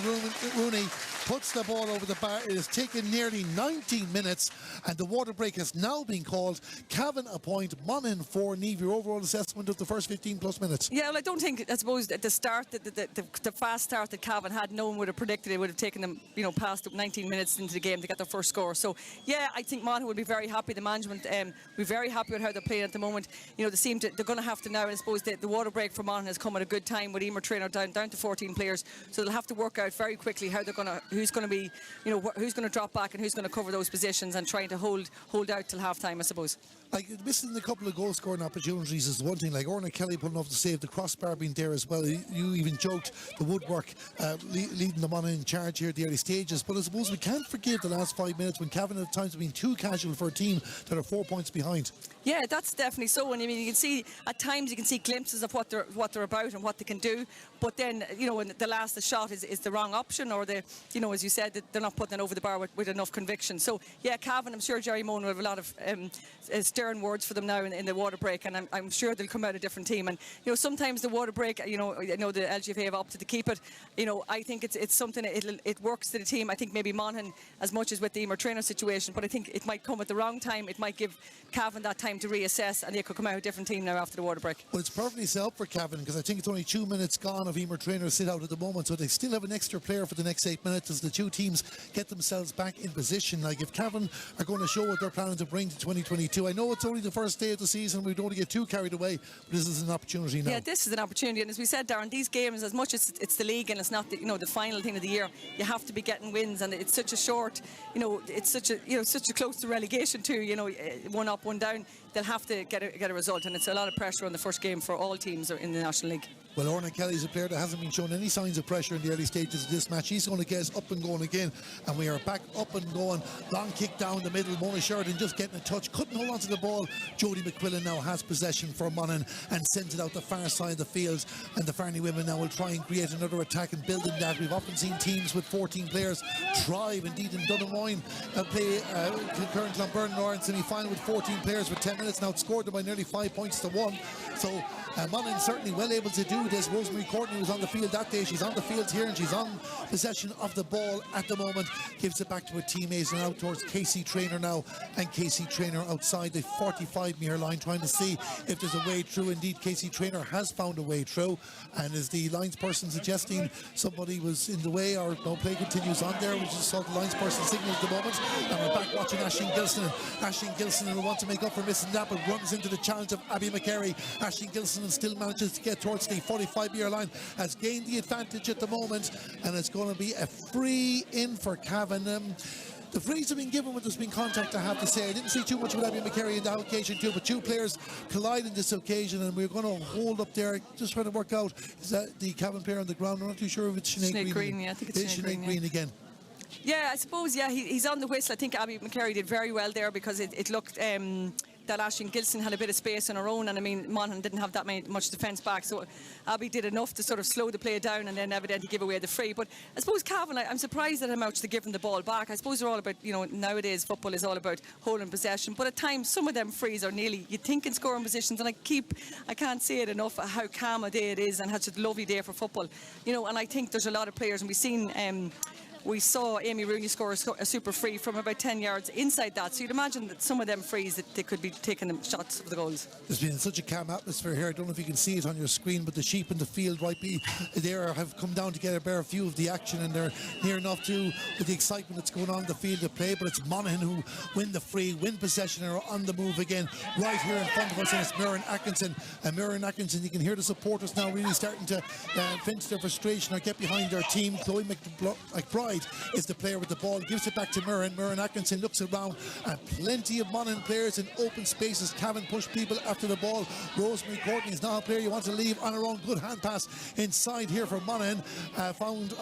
Speaker 1: Rooney puts the ball over the bar. It has taken nearly 19 minutes, and the water break has now been called. Cavan a point, Monaghan 4. Niamh, your overall assessment of the first 15 plus minutes?
Speaker 2: Yeah, well, I don't think, I suppose, at the start, the fast start that Cavan had, no one would have predicted it would have taken them, past 19 minutes into the game to get their first score. So, yeah, I think Monaghan would be very happy. The management will be very happy with how they're playing at the moment. They're going to have to now, I suppose, the water break for Monaghan has come at a good time with Emer Trainer down to 14 players. So they'll have to work out very quickly how they're going to, who's going to be, who's going to drop back and who's going to cover those positions, and trying to hold out till half time, I suppose.
Speaker 1: Like, missing a couple of goal scoring opportunities is one thing. Like Orna Kelly pulling off the save, the crossbar being there as well. You even joked the woodwork leading them on in charge here at the early stages. But I suppose we can't forgive the last 5 minutes when Cavan at times have been too casual for a team that are 4 points behind.
Speaker 2: Yeah, that's definitely so. And I mean, you can see at times glimpses of what they're about and what they can do. but then, when the shot is the wrong option, or as you said, that they're not putting it over the bar with enough conviction. So, yeah, Cavan, I'm sure Jerry Moan will have a lot of stern words for them now in the water break, and I'm sure they'll come out a different team. And, sometimes the water break, I know the LGFA have opted to keep it. I think it's something, it works to the team. I think maybe Monaghan, as much as with the Emer trainer situation, but I think it might come at the wrong time. It might give Cavan that time to reassess, and they could come out a different team now after the water break.
Speaker 1: Well, it's perfectly set up for Cavan, because I think it's only 2 minutes gone of Emer trainers sit out at the moment, so they still have an extra player for the next 8 minutes as the two teams get themselves back in position. Like, if Cavan are going to show what they're planning to bring to 2022, I know it's only the first day of the season, we don't want to get too carried away, but this is an opportunity now.
Speaker 2: Yeah, this is an opportunity, and as we said, Darren, these games, as much as it's the league and it's not the final thing of the year, you have to be getting wins, and it's such a short, it's such a close to relegation too, one up, one down. They'll have to get a result, and it's a lot of pressure on the first game for all teams in the National League.
Speaker 1: Well, Orna Kelly's a player that hasn't been showing any signs of pressure in the early stages of this match. He's going to get us up and going again, and we are back up and going. Long kick down the middle. Mona Sheridan just getting a touch, couldn't hold on to the ball. Jodie McQuillan now has possession for Monaghan and sends it out the far side of the field, and the Farney women now will try and create another attack and build in that. We've often seen teams with 14 players thrive. Indeed, in Dunnamoyne play current Clonberne in semi-final with 14 players with 10 minutes. Now outscored them by nearly 5 points to 1. So Monaghan certainly well able to do this. Rosemary Courtney was on the field that day. She's on the field here, and she's on possession of the ball at the moment. Gives it back to her teammates and out towards Casey Traynor now, and Casey Traynor outside the 45-metre line trying to see if there's a way through. Indeed, Casey Traynor has found a way through, and is the linesperson suggesting somebody was in the way, or no play continues on there? We just saw the linesperson signal at the moment, and we're back watching Aisling Gilson. Aisling Gilson will want to make up for missing that, but runs into the challenge of Abby McCary. Aisling Gilson still manages to get towards the 45-metre line, has gained the advantage at the moment, and it's going to be a free in for Cavan. The frees have been given when there's been contact, I have to say. I didn't see too much with Abby McCary in that occasion too, but two players collide in this occasion, and we're going to hold up there, just trying to work out, is that the Cavan player on the ground? I'm not too sure if it's Sinead Green.
Speaker 2: Yeah, I think it's
Speaker 1: Sinead Green again.
Speaker 2: Yeah, I suppose, yeah, he's on the whistle. I think Abby McCary did very well there, because it looked that Aisling Gilson had a bit of space on her own, and I mean, Monaghan didn't have that much defence back, so Abby did enough to sort of slow the play down and then evidently give away the free. But I suppose Cavan, I'm surprised at how much they give them the ball back. I suppose they're all about, nowadays football is all about holding possession, but at times some of them frees are nearly, you'd think, in scoring positions, and I can't say it enough how calm a day it is, and such a lovely day for football, and I think there's a lot of players, and we've seen we saw Amy Rooney score a super free from about 10 yards inside that. So you'd imagine that some of them frees, that they could be taking them shots for the goals. There's
Speaker 1: been such a calm atmosphere here. I don't know if you can see it on your screen, but the sheep in the field right there have come down to get a better view of the action, and they're near enough to with the excitement that's going on in the field of play. But it's Monaghan who win the free, win possession, and are on the move again right here in front of us, and it's Muireann Atkinson. And Muireann Atkinson, you can hear the supporters now really starting to vent their frustration or get behind their team. Chloe McBride is the player with the ball, gives it back to Muireann. Muireann Atkinson looks around, and plenty of Monaghan players in open spaces. Cavan push people after the ball. Rosemary Courtney is now a player you want to leave on her own. Good hand pass inside here for Monaghan. Found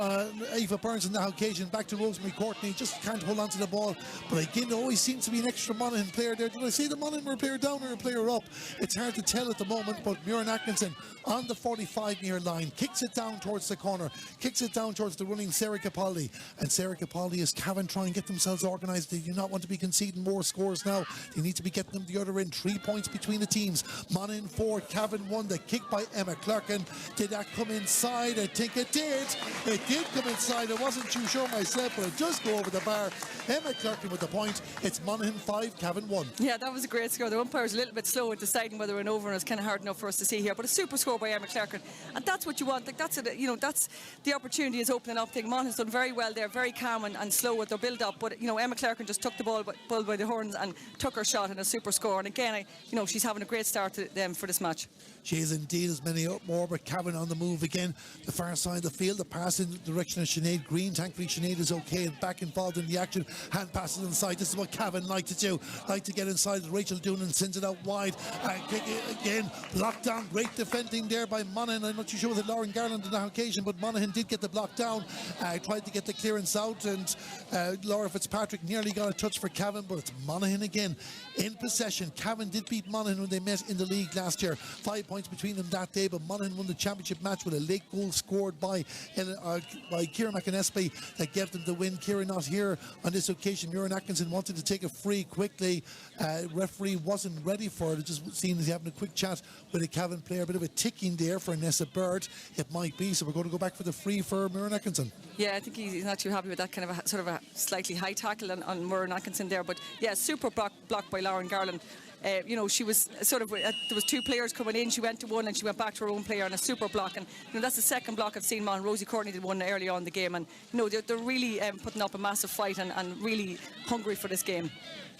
Speaker 1: Eva Burns on that occasion. Back to Rosemary Courtney, just can't hold on to the ball, but again there always seems to be an extra Monaghan player there. Did I say the Monaghan were a player down or a player up? It's hard to tell at the moment, but Muireann Atkinson on the 45-metre line kicks it down towards the corner, kicks it down towards the running Sarah Capaldi, and Sarah Capaldi is Cavan trying to get themselves organised. They do not want to be conceding more scores now. They need to be getting them the other end. 3 points between the teams. Monaghan 4, Cavan 1. The kick by Emma Clerkin. Did that come inside? I think it did. It did come inside. I wasn't too sure myself, but it does go over the bar. Emma Clerkin with the point. It's Monaghan 5, Cavan 1.
Speaker 2: Yeah, that was a great score. The umpire was a little bit slow at deciding whether it went over, and it's kind of hard enough for us to see here. But a super score by Emma Clerkin, and that's what you want. Like, that's the opportunity is opening up. I think Monaghan's done very well there, very calm and slow with their build up. But Emma Clerkin just took the bull by the horns and took her shot in a super score. And again, she's having a great start to them for this match.
Speaker 1: She is indeed, as many up more, but Cavan on the move again. The far side of the field, the pass in the direction of Sinead Green. Thankfully Sinead is okay and back involved in the action. Hand passes inside. This is what Cavan like to do. Like to get inside. Rachel Doonan sends it out wide. Again, locked down. Great defending there by Monaghan. I'm not too sure with Lauren Garland on that occasion, but Monaghan did get the block down. Tried to get the clearance out, and Laura Fitzpatrick nearly got a touch for Cavan, but it's Monaghan again in possession. Cavan did beat Monaghan when they met in the league last year. 5 points points between them that day, but Monaghan won the championship match with a late goal scored by Kieran McInnesby that gave them the win. Kieran not here on this occasion. Muireann Atkinson wanted to take a free quickly. Referee wasn't ready for it. It just seemed he's having a quick chat with a Cavan player. A bit of a ticking there for Nessa Bird, it might be. So we're going to go back for the free for Muireann Atkinson.
Speaker 2: Yeah, I think he's not too happy with that kind of sort of a slightly high tackle on Muireann Atkinson there. But yeah, super block by Lauren Garland. You know, she was sort of, there was two players coming in, she went to one and she went back to her own player on a super block, and you know, that's the second block I've seen Mon. Rosie Courtney did one early on in the game, and you know, they're really putting up a massive fight and really hungry for this game.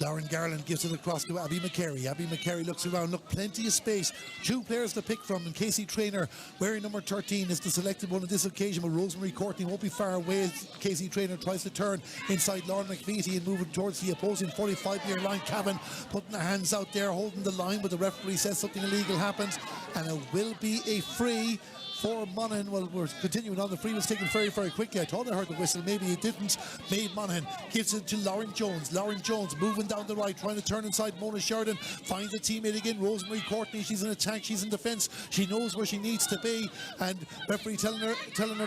Speaker 1: Lauren Garland gives it across to Abby McCary. Abby McCary looks around, look, plenty of space. Two players to pick from, and Casey Traynor, wearing number 13, is the selected one on this occasion, but Rosemary Courtney won't be far away as Casey Traynor tries to turn inside Lauren McVitie and moving towards the opposing 45-metre line. Cavan putting their hands out there, holding the line, but the referee says something illegal happens, and it will be a free for Monaghan. Well, we're continuing on. The free was taken very, very quickly. I thought I heard the whistle. Maybe it didn't. Maeve Monaghan gives it to Lauren Jones. Lauren Jones moving down the right, trying to turn inside Mona Sheridan. Finds a teammate again, Rosemary Courtney. She's in attack. She's in defence. She knows where she needs to be. And referee telling her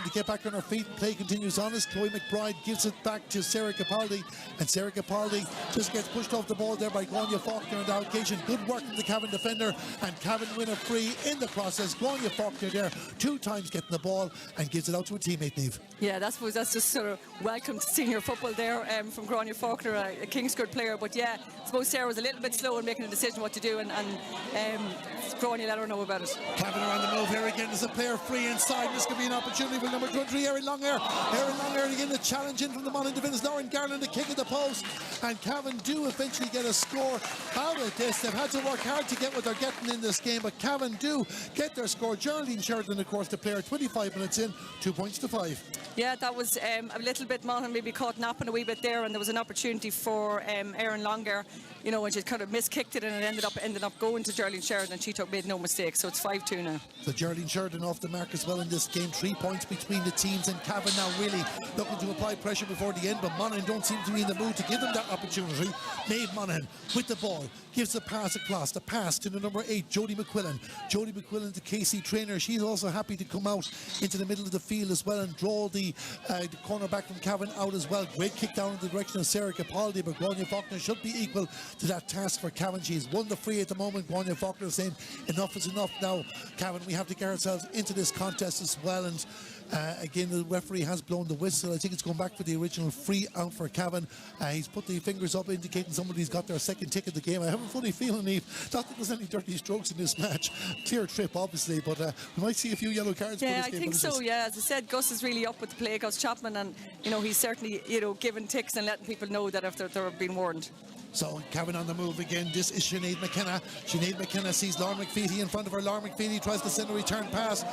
Speaker 1: to get back on her feet. Play continues on as Chloe McBride gives it back to Sarah Capaldi. And Sarah Capaldi just gets pushed off the ball there by Grania Faulkner on the occasion. Good work from the Cavan defender. And Cavan win a free in the process. Grania Faulkner there, 2 times getting the ball and gives it out to a teammate, Niamh.
Speaker 2: Yeah, that's just sort of welcome to senior football there from Grania Faulkner, a Kingscourt player. But yeah, I suppose Sarah was a little bit slow in making a decision what to do, and Grania let her know about it.
Speaker 1: Cavan around the move here again. There's a player free inside. This could be an opportunity for number 23, Erin Longhair. Erin Longhair again, the challenge in from the Monaghan defenders. Lauren Garland, the kick at the post, and Cavan do eventually get a score out of this. They've had to work hard to get what they're getting in this game, but Cavan do get their score. Geraldine Sheridan, of course, the player, 25 minutes in, 2 points to 5.
Speaker 2: Yeah, that was a little bit, Monaghan maybe caught napping a wee bit there, and there was an opportunity for Erin Longhair, you know, and she kind of miskicked it, and it ended up going to Geraldine Sheridan, and she made no mistake, so it's 5-2 now.
Speaker 1: So Geraldine Sheridan off the mark as well in this game. 3 points between the teams, and Cavan now really looking to apply pressure before the end, but Monaghan don't seem to be in the mood to give them that opportunity. Maeve Monaghan with the ball gives the pass across. The pass to the number 8, Jodie McQuillan. Jodie McQuillan to Casey Traynor. She's also happy to come out into the middle of the field as well and draw the cornerback from Cavan out as well. Great kick down in the direction of Sarah Capaldi, but Grania Faulkner should be equal to that task for Cavan. She's won the free at the moment. Grania Faulkner is saying enough is enough now, Cavan. We have to get ourselves into this contest as well. And again, the referee has blown the whistle. I think it's going back for the original free out for Cavan. He's put the fingers up indicating somebody's got their second tick of the game. I have a funny feeling, Niamh, not that there's any dirty strokes in this match. Clear trip, obviously, but we might see a few yellow cards for this game.
Speaker 2: Yeah, I think so, yeah. As I said, Gus is really up with the play, Gus Chapman, and you know, he's certainly, you know, giving ticks and letting people know that if they're being warned.
Speaker 1: So Cavan on the move again. This is Sinead McKenna. Sinead McKenna sees Lauren McVitie in front of her. Lauren McVitie tries to send a return pass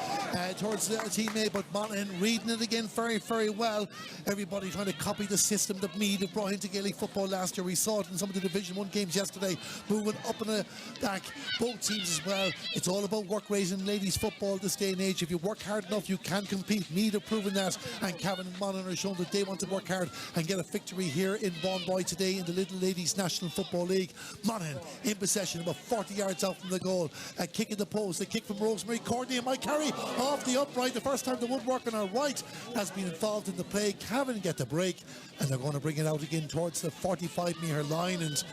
Speaker 1: towards the teammate, but Monaghan reading it again very, very well. Everybody trying to copy the system that Meath have brought into Gaelic football last year. We saw it in some of the Division 1 games yesterday, moving up and back, both teams as well. It's all about work rate in ladies football this day and age. If you work hard enough, you can compete. Meath have proven that, and Cavan and Monaghan are shown that they want to work hard and get a victory here in Bonboy today in the Little Ladies National Football League. Monaghan in possession, about 40 yards out from the goal. A kick in the post, a kick from Rosemary Courtney, and might carry off the upright. The first time the woodwork on our right has been involved in the play. Cavan get the break, and they're going to bring it out again towards the 45-metre line. And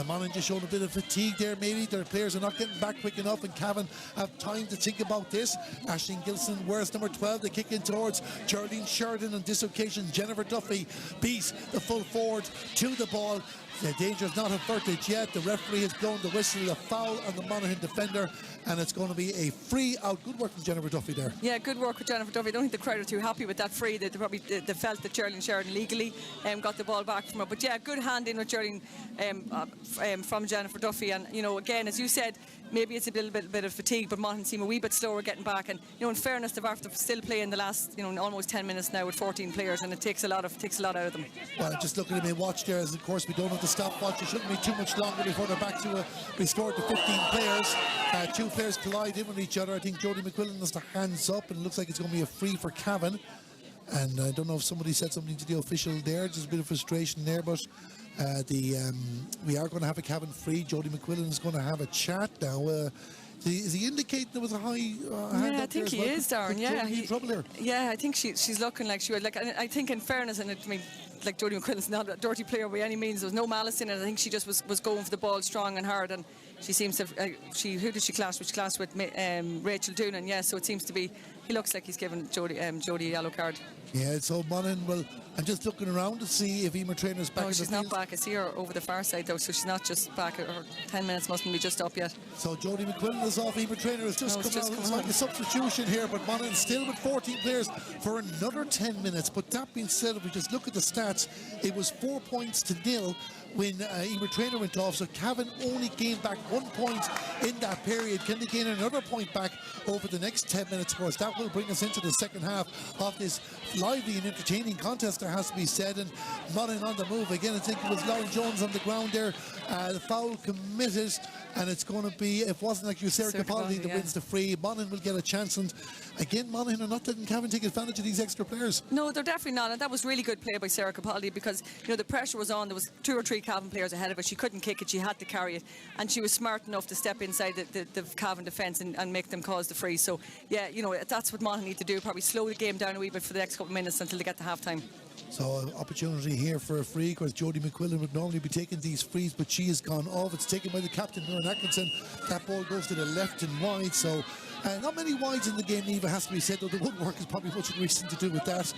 Speaker 1: Monaghan just showing a bit of fatigue there, maybe. Their players are not getting back quick enough, and Cavan have time to think about this. Aisling Gilson wears number 12. They kick in towards Geraldine Sheridan. On this occasion, Jennifer Duffy beats the full forward to the ball. The danger is not averted yet. The referee has blown the whistle, a foul on the Monaghan defender, and it's going to be a free out. Good work from Jennifer Duffy there.
Speaker 2: Yeah, good work with Jennifer Duffy. I don't think the crowd are too happy with that free. They probably they felt that Geraldine Sheridan legally got the ball back from her. But yeah, good hand in with Geraldine from Jennifer Duffy. And you know, again, as you said, maybe it's a little bit of fatigue, but Monaghan seem a wee bit slower getting back. And you know, in fairness, they've have to still play in the last, you know, almost 10 minutes now with 14 players, and it takes a lot out of them.
Speaker 1: Well, just looking at my watch there, as of course we don't have the stopwatch. It shouldn't be too much longer before they're back to restored to 15 players. 2 players collide in with each other. I think Jodie McQuillan has the hands up, and it looks like it's going to be a free for Cavan. And I don't know if somebody said something to the official there. Just a bit of frustration there, but we are going to have a Cavan free. Jodie McQuillan is going to have a chat now. Is he indicating there was a high hand
Speaker 2: Yeah, I
Speaker 1: up there
Speaker 2: think
Speaker 1: as
Speaker 2: he
Speaker 1: well?
Speaker 2: is, Darren.
Speaker 1: Could
Speaker 2: Yeah,
Speaker 1: Jodie be in trouble here?
Speaker 2: yeah, I think she's looking like she would. Like, I think in fairness, and I mean, like Jodie McQuillan's not a dirty player by any means. There was no malice in it. I think she just was going for the ball strong and hard, and she seems to. Who did she clash with? She clashed with Rachel Doonan. Yeah, so it seems to be. He looks like he's given Jodie a yellow card.
Speaker 1: Yeah, so Monaghan, well, I'm just looking around to see if Emer Trainer's back.
Speaker 2: No, she's not back. I see her over the far side though, so she's not just back. Her 10 minutes mustn't be just up yet.
Speaker 1: So Jodie McQuillan is off. Emer Trainer has just come out. It's like a substitution here, but Monaghan still with 14 players for another 10 minutes. But that being said, if we just look at the stats, it was 4 points to nil when Emer Trainer went off. So Cavan only gained back 1 point in that period. Can they gain another point back over the next 10 minutes for us? That will bring us into the second half of this lively and entertaining contest, there has to be said. And Monaghan on the move again. I think it was Lauren Jones on the ground there. The foul committed, and it's going to be, if it wasn't like you, Sarah Capaldi that wins the free. Monaghan will get a chance, and again Monaghan are not letting Cavan take advantage of these extra players.
Speaker 2: No, they're definitely not, and that was really good play by Sarah Capaldi, because the pressure was on. There was 2 or 3 Cavan players ahead of her. She couldn't kick it, she had to carry it, and she was smart enough to step inside the Cavan defence and make them cause the free. So yeah, that's what Monaghan need to do, probably slow the game down a wee bit for the next couple of minutes until they get to half time.
Speaker 1: So opportunity here for a free. Of course, Jodie McQuillan would normally be taking these frees, but she has gone off. It's taken by the captain, Muireann Atkinson. That ball goes to the left and wide. So not many wides in the game, Niamh, has to be said, though the woodwork is probably much reason to do with that.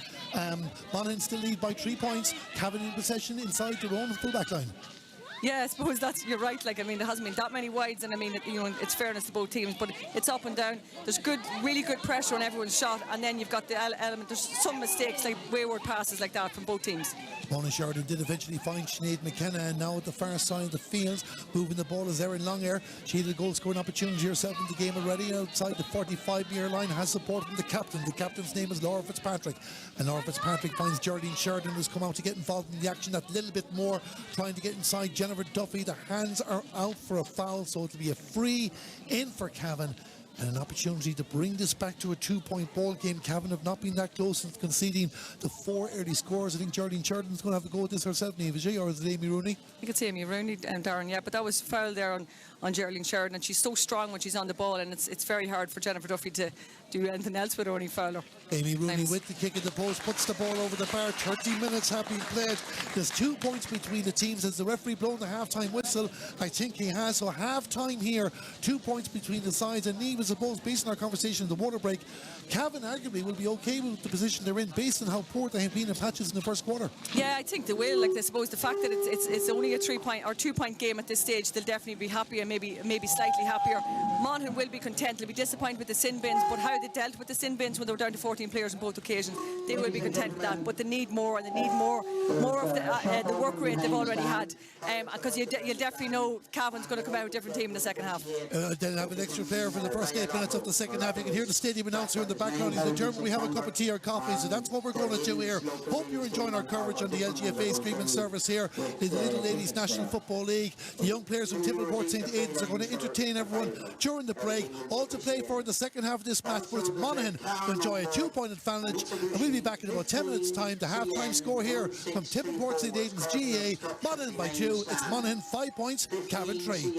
Speaker 1: Monaghan still lead by 3 points. Cavan in possession inside their own full-back line.
Speaker 2: Yeah, I suppose you're right. Like, I mean, there hasn't been that many wides, and I mean, it's fairness to both teams, but it's up and down. There's really good pressure on everyone's shot, and then you've got the element. There's some mistakes, like wayward passes like that from both teams.
Speaker 1: Mona Sheridan did eventually find Sinead McKenna, and now at the far side of the field, moving the ball is Erin Longair. She had a goal scoring opportunity herself in the game already outside the 45-metre line, has support from the captain. The captain's name is Laura Fitzpatrick, and Laura Fitzpatrick finds Geraldine Sheridan, who's come out to get involved in the action that little bit more, trying to get inside Jennifer Duffy. The hands are out for a foul, so it'll be a free in for Cavan. And an opportunity to bring this back to a 2-point ball game. Cavan have not been that close since conceding the 4 early scores. I think Geraldine Sheridan's going to have to go with this herself, Niamh, is she, or is it Amy Rooney?
Speaker 2: You could say Amy Rooney, Darren, yeah, but that was foul there on Geraldine Sheridan, and she's so strong when she's on the ball, and it's very hard for Jennifer Duffy to do anything else with her when he fouled her.
Speaker 1: Amy Rooney with the kick at the post, puts the ball over the bar. 30 minutes have been played. There's 2 points between the teams. Has the referee blown the half-time whistle? I think he has. So half-time here, 2 points between the sides. And Niamh, I suppose, based on our conversation in the water break, Cavan arguably will be okay with the position they're in based on how poor they have been in patches in the first quarter.
Speaker 2: Yeah, I think they will. Like, I suppose the fact that it's only a 3-point or 2-point game at this stage, they'll definitely be happy, and maybe slightly happier. Monaghan will be content. They'll be disappointed with the sin bins, but how they dealt with the sin bins when they were down to 14 players on both occasions, they will be content with that. But they need more, and they need more of the work rate they've already had, because you'll definitely know Cavan's going to come out with a different team in the second half.
Speaker 1: They'll have an extra player for the first 8 minutes of the second half. You can hear the stadium announcer in the background. He's determined we have a cup of tea or coffee, so that's what we're going to do here. Hope you're enjoying our coverage on the LGFA streaming service here in the Little Ladies National Football League. The young players from Templeport St. Aidan's are going to entertain everyone during the break. All to play for in the second half of this match, but it's Monaghan to enjoy a 2-point advantage, and we'll be back in about 10 minutes time. The half-time score here from Templeport St. Aidan's GAA, Monaghan by 2. It's Monaghan 5 points, Cavan 3.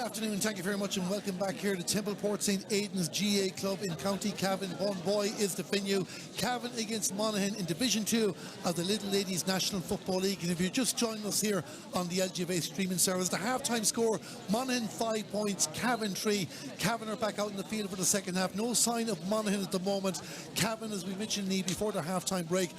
Speaker 1: afternoon, thank you very much, and welcome back here to Templeport St Aidan's GA Club in County Cavan. One boy is the venue. Cavan against Monaghan in Division 2 of the Little Ladies National Football League. And if you're just joining us here on the LGFA streaming service, the half-time score, Monaghan 5 points, Cavan 3. Cavan are back out in the field for the second half. No sign of Monaghan at the moment. Cavan, as we mentioned before the half-time break,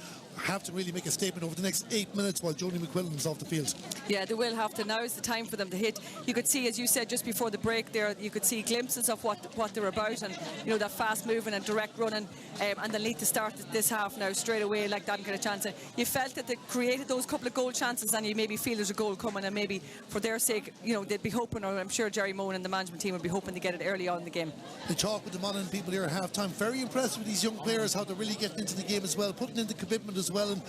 Speaker 1: have to really make a statement over the next 8 minutes while Joni McQuillan is off the field.
Speaker 2: Yeah, they will have to. Now is the time for them to hit. You could see, as you said just before the break there, you could see glimpses of what they're about, and you know, that fast moving and direct running, and they'll need to start this half now straight away like that and get a chance. You felt that they created those couple of goal chances, and you maybe feel there's a goal coming, and maybe for their sake, you know, they'd be hoping, or I'm sure Jerry Moan and the management team would be hoping to get it early on in the game.
Speaker 1: The talk with the Monaghan people here at half time, very impressed with these young players, how they're really getting into the game as well, putting in the commitment as well. And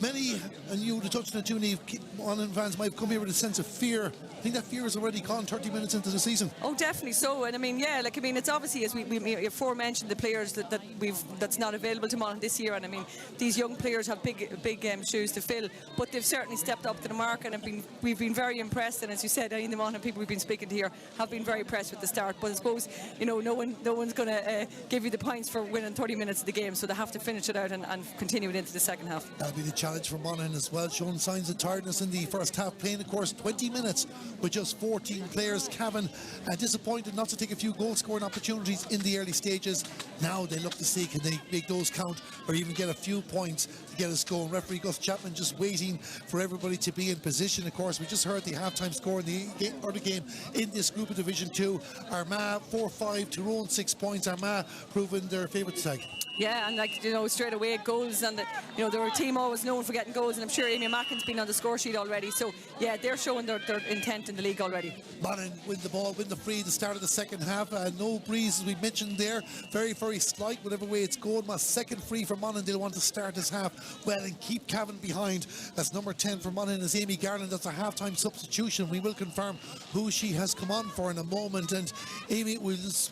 Speaker 1: many, and you would have touched on it too, Niamh, Monaghan fans might come here with a sense of fear. I think that fear is already gone 30 minutes into the season. Oh,
Speaker 2: definitely so. And I mean, yeah, like, I mean, it's obviously, as we aforementioned, the players that's not available to Monaghan this year. And I mean, these young players have big shoes to fill, but they've certainly stepped up to the mark, and we've been very impressed. And as you said, any of the Monaghan people we've been speaking to here have been very impressed with the start. But I suppose, you know, no one's going to give you the points for winning 30 minutes of the game, so they have to finish it out and continue it into the second half.
Speaker 1: That'll be the challenge for Monaghan as well, showing signs of tiredness in the first half, playing of course 20 minutes with just 14 players. Cavan disappointed not to take a few goal scoring opportunities in the early stages. Now they look to see can they make those count or even get a few points to get us going. Referee Gus Chapman just waiting for everybody to be in position. Of course, we just heard the half-time score in the other game in this group of Division 2. Armagh 4-5, Tyrone 6 points. Armagh proving their favourite side.
Speaker 2: Yeah, and like, you know, straight away goals, and you know, they're a team always known for getting goals, and I'm sure Amy Mackin's been on the score sheet already, so yeah, they're showing their intent in the league already.
Speaker 1: Monaghan win the ball, win the free at the start of the second half. No breeze, as we mentioned there, very slight whatever way it's going. My second free for Monaghan. They'll want to start this half well and keep Cavan behind. That's number 10 for Monaghan is Amy Garland. That's a half-time substitution. We will confirm who she has come on for in a moment. And Amy, we'll just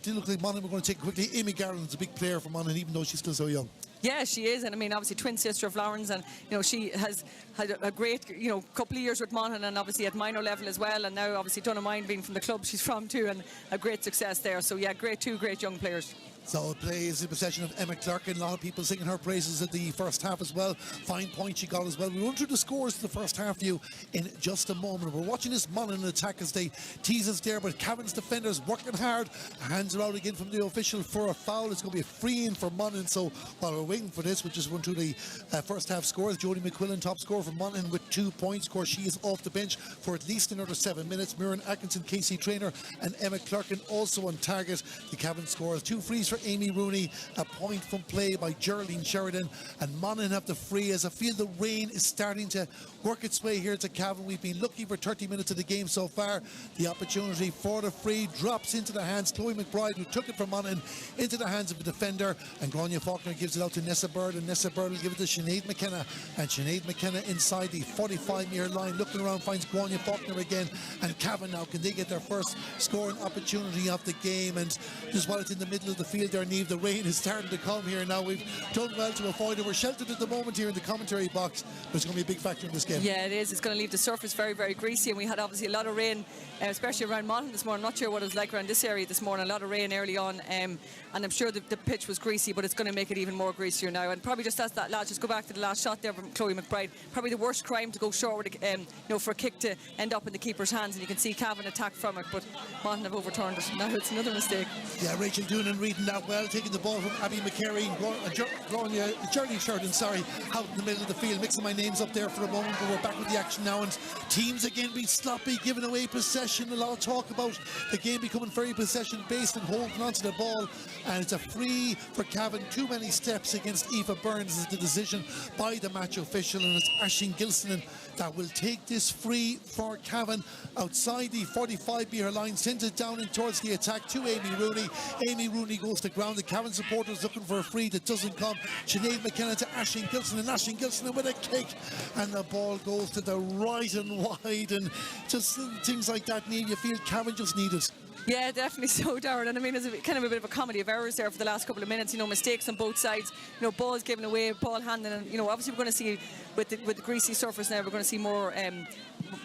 Speaker 1: did look like Monaghan we're going to take quickly. Amy Garland's a big player for Monaghan, even though she's still so young.
Speaker 2: Yeah, she is, and I mean, obviously twin sister of Lauren's, and you know, she has had a great, you know, couple of years with Monaghan, and obviously at minor level as well, and now obviously don't mind being from the club she's from too, and a great success there. So yeah, two great young players.
Speaker 1: So it plays in possession of Emma Clarkin. A lot of people singing her praises at the first half as well. Fine point she got as well. We'll run through the scores of the first half view in just a moment. We're watching this Monaghan attack as they tease us there, but Cavan's defenders working hard. Hands are out again from the official for a foul. It's going to be a free in for Monaghan. So while we're waiting for this, we'll just run through the first half scores. Joni McQuillan, top scorer for Monaghan with 2 points. Of course, she is off the bench for at least another 7 minutes. Muireann Atkinson, Casey Traynor and Emma Clarkin also on target. The Cavan scores 2 frees for Amy Rooney, a point from play by Geraldine Sheridan, and Monaghan have the free. As I feel the rain is starting to work its way here to Cavan. We've been lucky for 30 minutes of the game so far. The opportunity for the free drops into the hands. Chloe McBride, who took it from Monaghan, into the hands of a defender, and Grania Faulkner gives it out to Nessa Bird, and Nessa Bird will give it to Sinead McKenna, and Sinead McKenna inside the 45-metre line, looking around, finds Grania Faulkner again, and Cavan now, can they get their first scoring opportunity of the game? And just while it's in the middle of the field there, Niamh, the rain is starting to come here now. We've done well to avoid it. We're sheltered at the moment here in the commentary box, but it's going to be a big factor in this game.
Speaker 2: Yeah, it is. It's going to leave the surface very greasy, and we had obviously a lot of rain, especially around Monaghan this morning. I'm not sure what it was like around this area this morning. A lot of rain early on, and I'm sure the pitch was greasy, but it's going to make it even more greasier now. And probably just as that lad, just go back to the last shot there from Chloe McBride, probably the worst crime to go short with you know, for a kick to end up in the keeper's hands, and you can see Cavan attack from it, but Monaghan have overturned it. Now it's another mistake.
Speaker 1: Yeah, Rachel Doonan reading that well, taking the ball from Abby McCary, Geraldine Sheridan, out in the middle of the field, mixing my names up there for a moment, but we're back with the action now, and teams again being sloppy, giving away possession. A lot of talk about the game becoming very possession based and holding onto the ball, and it's a free for Cavan. Too many steps against Aoife Burns is the decision by the match official, and it's Aisling Gilson that will take this free for Cavan outside the 45-metre line, sends it down in towards the attack to Amy Rooney. Amy Rooney goes to ground. The Cavan supporters looking for a free that doesn't come. Sinead McKenna to Aisling Gilson, and Aisling Gilson with a kick, and the ball goes to the right and wide, and just things like that. Niamh, you feel Cavan just need it.
Speaker 2: Yeah, definitely so, Darren. And I mean, there's kind of a bit of a comedy of errors there for the last couple of minutes. You know, mistakes on both sides. You know, balls given away, ball handling, and you know, obviously we're going to see with the greasy surface now, we're going to see more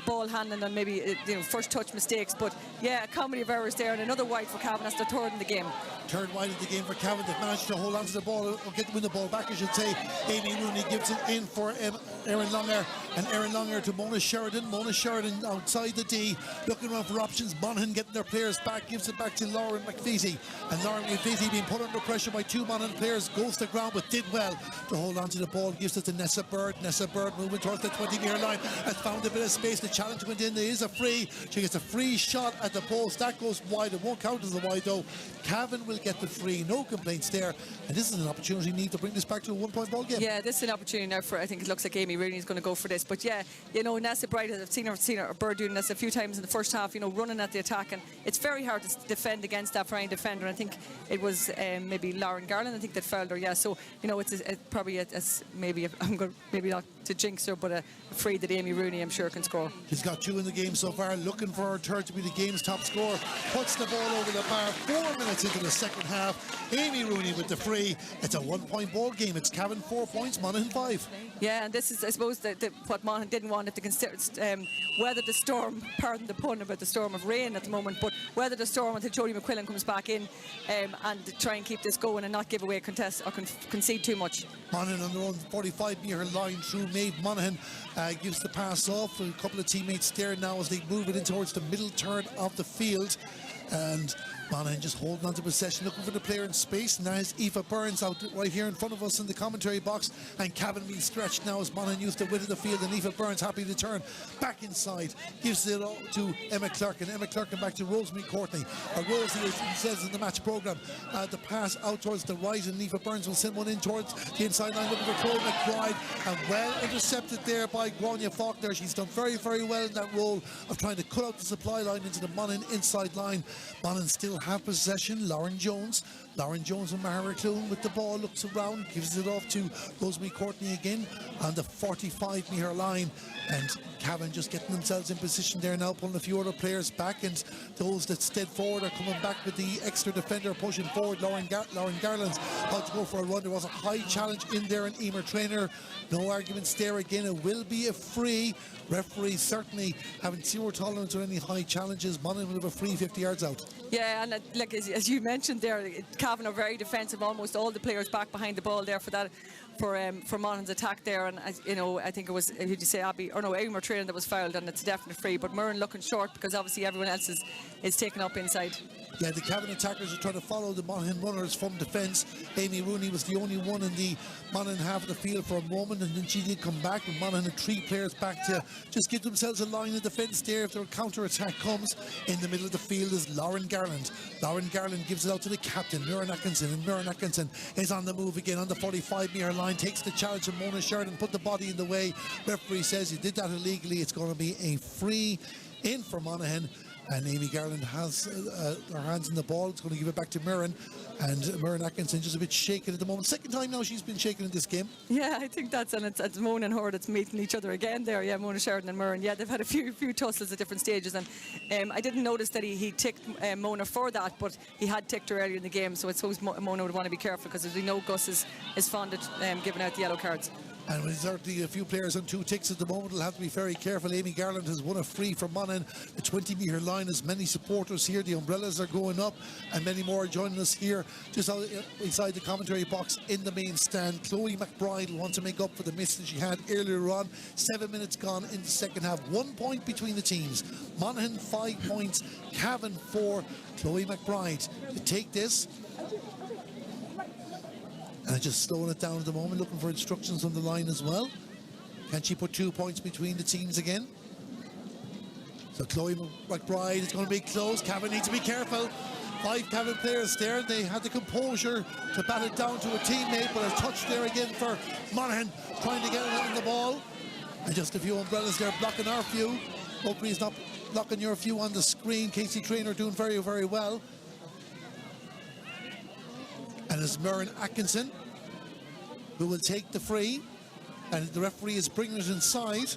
Speaker 2: ball handling and maybe first touch mistakes. But yeah, a comedy of errors there, and another wide for Cavan. That's the third in the game.
Speaker 1: Third wide of the game for Cavan. They've managed to hold on to the ball, or win the ball back, I should say. Amy Rooney gives it in for Erin Longer, and Erin Longer to Mona Sheridan. Mona Sheridan outside the D, looking around for options. Monaghan getting their players back, gives it back to Lauren McVeety, and Lauren McVeety being put under pressure by two Monaghan players, goes to the ground but did well to hold on to the ball, gives it to Nessa Bird. Nessa Bird moving towards the 20-metre line, has found a bit of space. The challenge went in. There is a free. She gets a free shot at the post. That goes wide. It won't count as a wide though. Cavan will get the free. No complaints there. And this is an opportunity need to bring this back to a 1-point ball game.
Speaker 2: Yeah, this is an opportunity now for, I think it looks like Amy Rooney is going to go for this. But yeah, Nessa Bright, I've seen her Bird doing this a few times in the first half, running at the attack. And it's very hard to defend against that for any defender. And I think it was maybe Lauren Garland, I think, that fouled her. Yeah, so, it's probably maybe, I'm going maybe not to jinx her, but afraid that Amy Rooney, I'm sure, can score.
Speaker 1: She's got 2 in the game so far, looking for her third to be the game's top scorer. Puts the ball over the bar 4 minutes into the second half. Amy Rooney with the free. It's a 1-point ball game. It's Cavan 4 points, Monaghan 5.
Speaker 2: Yeah, and this is, I suppose, what Monaghan didn't want, if they consider weather the storm, pardon the pun about the storm of rain at the moment, but weather the storm until Jodie McQuillan comes back in and try and keep this going and not give away contest or concede too much.
Speaker 1: Monaghan on their own 45-metre line through Maid. Monaghan gives the pass off. A couple of teammates there now as they move it in towards the middle third of the field. And Monaghan just holding on to possession, looking for the player in space. And there's Aoife Burns out right here in front of us in the commentary box. And Cavan being stretched now as Monaghan used the width of the field. And Aoife Burns happy to turn back inside. Gives it to Emma Clark. And Emma Clark and back to Rosemary Courtney. Or Rosie, as he says in the match programme. The pass out towards the right. And Aoife Burns will send one in towards the inside line, looking for Chloe McBride. And well intercepted there by Grania Faulkner. She's done very, very well in that role of trying to cut out the supply line into the Monaghan inside line. Monaghan still have possession. Lauren Jones and Mara Clune with the ball, looks around, gives it off to Rosemary Courtney again on the 45-metre line. And Cavan just getting themselves in position there now, pulling a few other players back, and those that stayed forward are coming back with the extra defender pushing forward. Lauren Garland's about to go for a run. There was a high challenge in there, and Emer Trainer, no arguments there again. It will be a free. Referee certainly having zero tolerance on any high challenges. Monaghan will have a free 50 yards out.
Speaker 2: Yeah, and like as you mentioned there, Cavan are very defensive. Almost all the players back behind the ball there for Monaghan's attack there. And I think it was, who did you say, Emer Trainer that was fouled, and it's a definite free. But Murren looking short because obviously everyone else is taken up inside.
Speaker 1: Yeah, the Cavan attackers are trying to follow the Monaghan runners from defence. Amy Rooney was the only one in the Monaghan half of the field for a moment, and then she did come back. And Monaghan had 3 players back to just give themselves a line of defence there if their counter-attack comes. In the middle of the field is Lauren Garland. Lauren Garland gives it out to the captain, Muireann Atkinson, and Muireann Atkinson is on the move again on the 45-metre line, takes the challenge from Mona Sheridan, put the body in the way. Referee says he did that illegally. It's going to be a free in for Monaghan. And Amy Garland has her hands in the ball. It's going to give it back to Muireann. And Muireann Atkinson just a bit shaken at the moment. Second time now she's been shaken in this game.
Speaker 2: Yeah, I think it's Mona and her that's meeting each other again there. Yeah, Mona Sheridan and Muireann. Yeah, they've had a few tussles at different stages. And I didn't notice that he ticked Mona for that, but he had ticked her earlier in the game. So I suppose Mona would want to be careful, because as we know, Gus is fond of giving out the yellow cards.
Speaker 1: And with certainly a few players on 2 ticks at the moment, will have to be very careful. Amy Garland has won a free from Monaghan. The 20-metre line has many supporters here. The umbrellas are going up, and many more are joining us here just outside the commentary box in the main stand. Chloe McBride will want to make up for the miss that she had earlier on. 7 minutes gone in the second half. 1 point between the teams. Monaghan 5 points, Cavan 4. Chloe McBride to take this. And just slowing it down at the moment, looking for instructions on the line as well. Can she put 2 points between the teams again? So Chloe McBride is going to be close. Cavan needs to be careful. 5 Cavan players there. They had the composure to bat it down to a teammate, but a touch there again for Monaghan, trying to get it in the ball. And just a few umbrellas there blocking our view. Hopefully he's not blocking your view on the screen. Casey Trainer doing very, very well. And it's Muireann Atkinson who will take the free, and the referee is bringing it inside.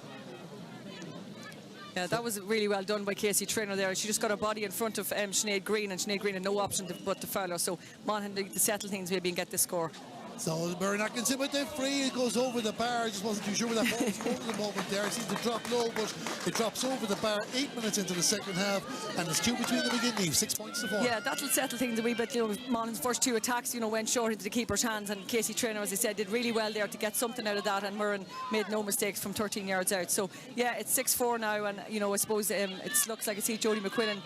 Speaker 2: Yeah, that was really well done by Casey Trainer there. She just got her body in front of Sinead Green, and Sinead Green had no option but to foul her. So Monaghan need to settle things maybe and get this score.
Speaker 1: So Murray gets in with the free. It goes over the bar. Just wasn't too sure where that ball was going at the moment there. It seems to drop low, but it drops over the bar. 8 minutes into the second half, and there's 2 between them again. 6 points to 4.
Speaker 2: Yeah, that'll settle things a wee bit. Monaghan's first 2 attacks, went short into the keeper's hands, and Casey Traynor, as I said, did really well there to get something out of that, and Murray made no mistakes from 13 yards out. So yeah, it's 6-4 now, and I suppose it looks like I see Jody McQuillan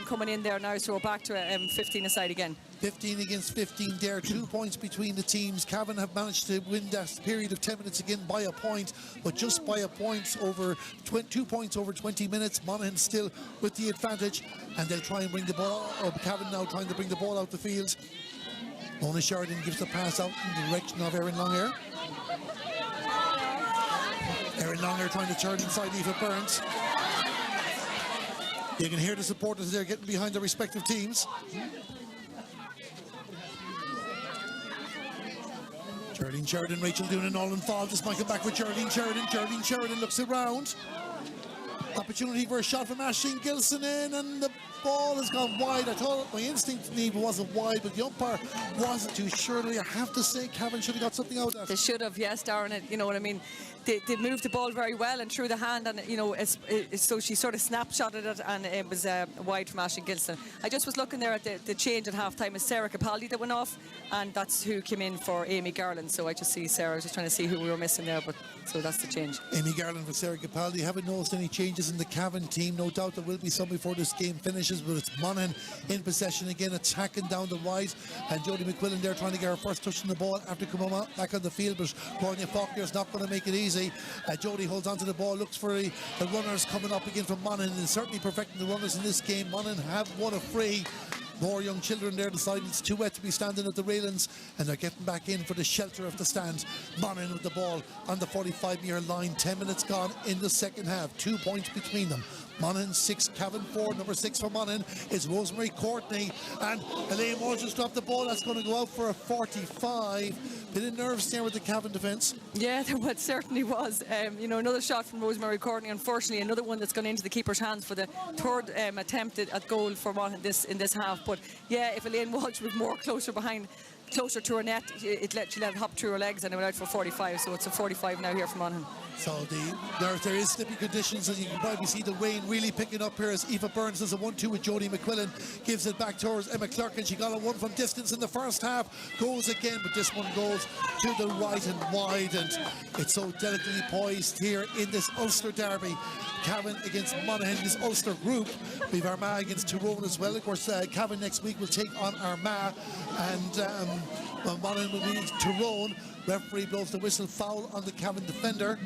Speaker 2: coming in there now, so we're back to 15 aside again.
Speaker 1: 15 against 15 there, 2 points between the teams. Cavan have managed to win that period of 10 minutes again by a point, but just by a point over 2 points over 20 minutes. Monaghan still with the advantage, and they'll try and bring the ball, or Cavan now trying to bring the ball out the field. Mona Sheridan gives the pass out in the direction of Erin Longhair. Erin Longhair trying to turn inside Aoife Burns. You can hear the supporters there getting behind their respective teams. Geraldine Sheridan, Rachel Doonan all involved. Just might come back with Geraldine Sheridan. Geraldine Sheridan looks around. Opportunity for a shot from Aisling Gilson in, and the ball has gone wide. I thought my instinct to believe it wasn't wide, but the umpire wasn't too sure. I have to say, Cavan should have got something out of that.
Speaker 2: They should have, yes, Darren. You know what I mean? They moved the ball very well and through the hand, and so she sort of snapshotted it, and it was wide from Aisling Gilson. I just was looking there at the change at half time. It's Sarah Capaldi that went off, and that's who came in for Amy Garland. So I just see Sarah. I was just trying to see who we were missing there, but so that's the change.
Speaker 1: Amy Garland for Sarah Capaldi. Haven't noticed any changes in the Cavan team. No doubt there will be some before this game finishes, but it's Monaghan in possession again, attacking down the right, and Jodie McQuillan there trying to get her first touch on the ball after coming back on the field, but Gráinne Faulkner's not going to make it easy. Jodie holds onto the ball, looks for the runners coming up again from Monaghan, and certainly perfecting the runners in this game. Monaghan have won a free. More young children there deciding it's too wet to be standing at the railings, and they're getting back in for the shelter of the stand. Monaghan with the ball on the 45-metre line. 10 minutes gone in the second half. 2 points between them. Monaghan 6, Cavan 4. Number 6 for Monaghan is Rosemary Courtney, and Elaine Moore just dropped the ball. That's going to go out for a 45. Bit of nerves there with the Cavan defence.
Speaker 2: Yeah, there certainly was. Another shot from Rosemary Courtney. Unfortunately, another one that's gone into the keeper's hands for the third attempt at goal for Monaghan in this half. But yeah, if Elaine Walsh was more closer to her net, she let it hop through her legs, and it went out for 45. So it's a 45 now here for Monaghan.
Speaker 1: So there is slippy conditions, and you can probably see the rain really picking up here as Aoife Burns does a 1-2 with Jodie McQuillan, gives it back towards Emma Clark, and she got a one from distance in the first half, goes again, but this one goes to the right and wide, and it's so delicately poised here in this Ulster derby. Cavan against Monaghan, this Ulster group. We've Armagh against Tyrone as well. Of course, Cavan next week will take on Armagh, and Monaghan will be Tyrone. Referee blows the whistle, foul on the Cavan defender,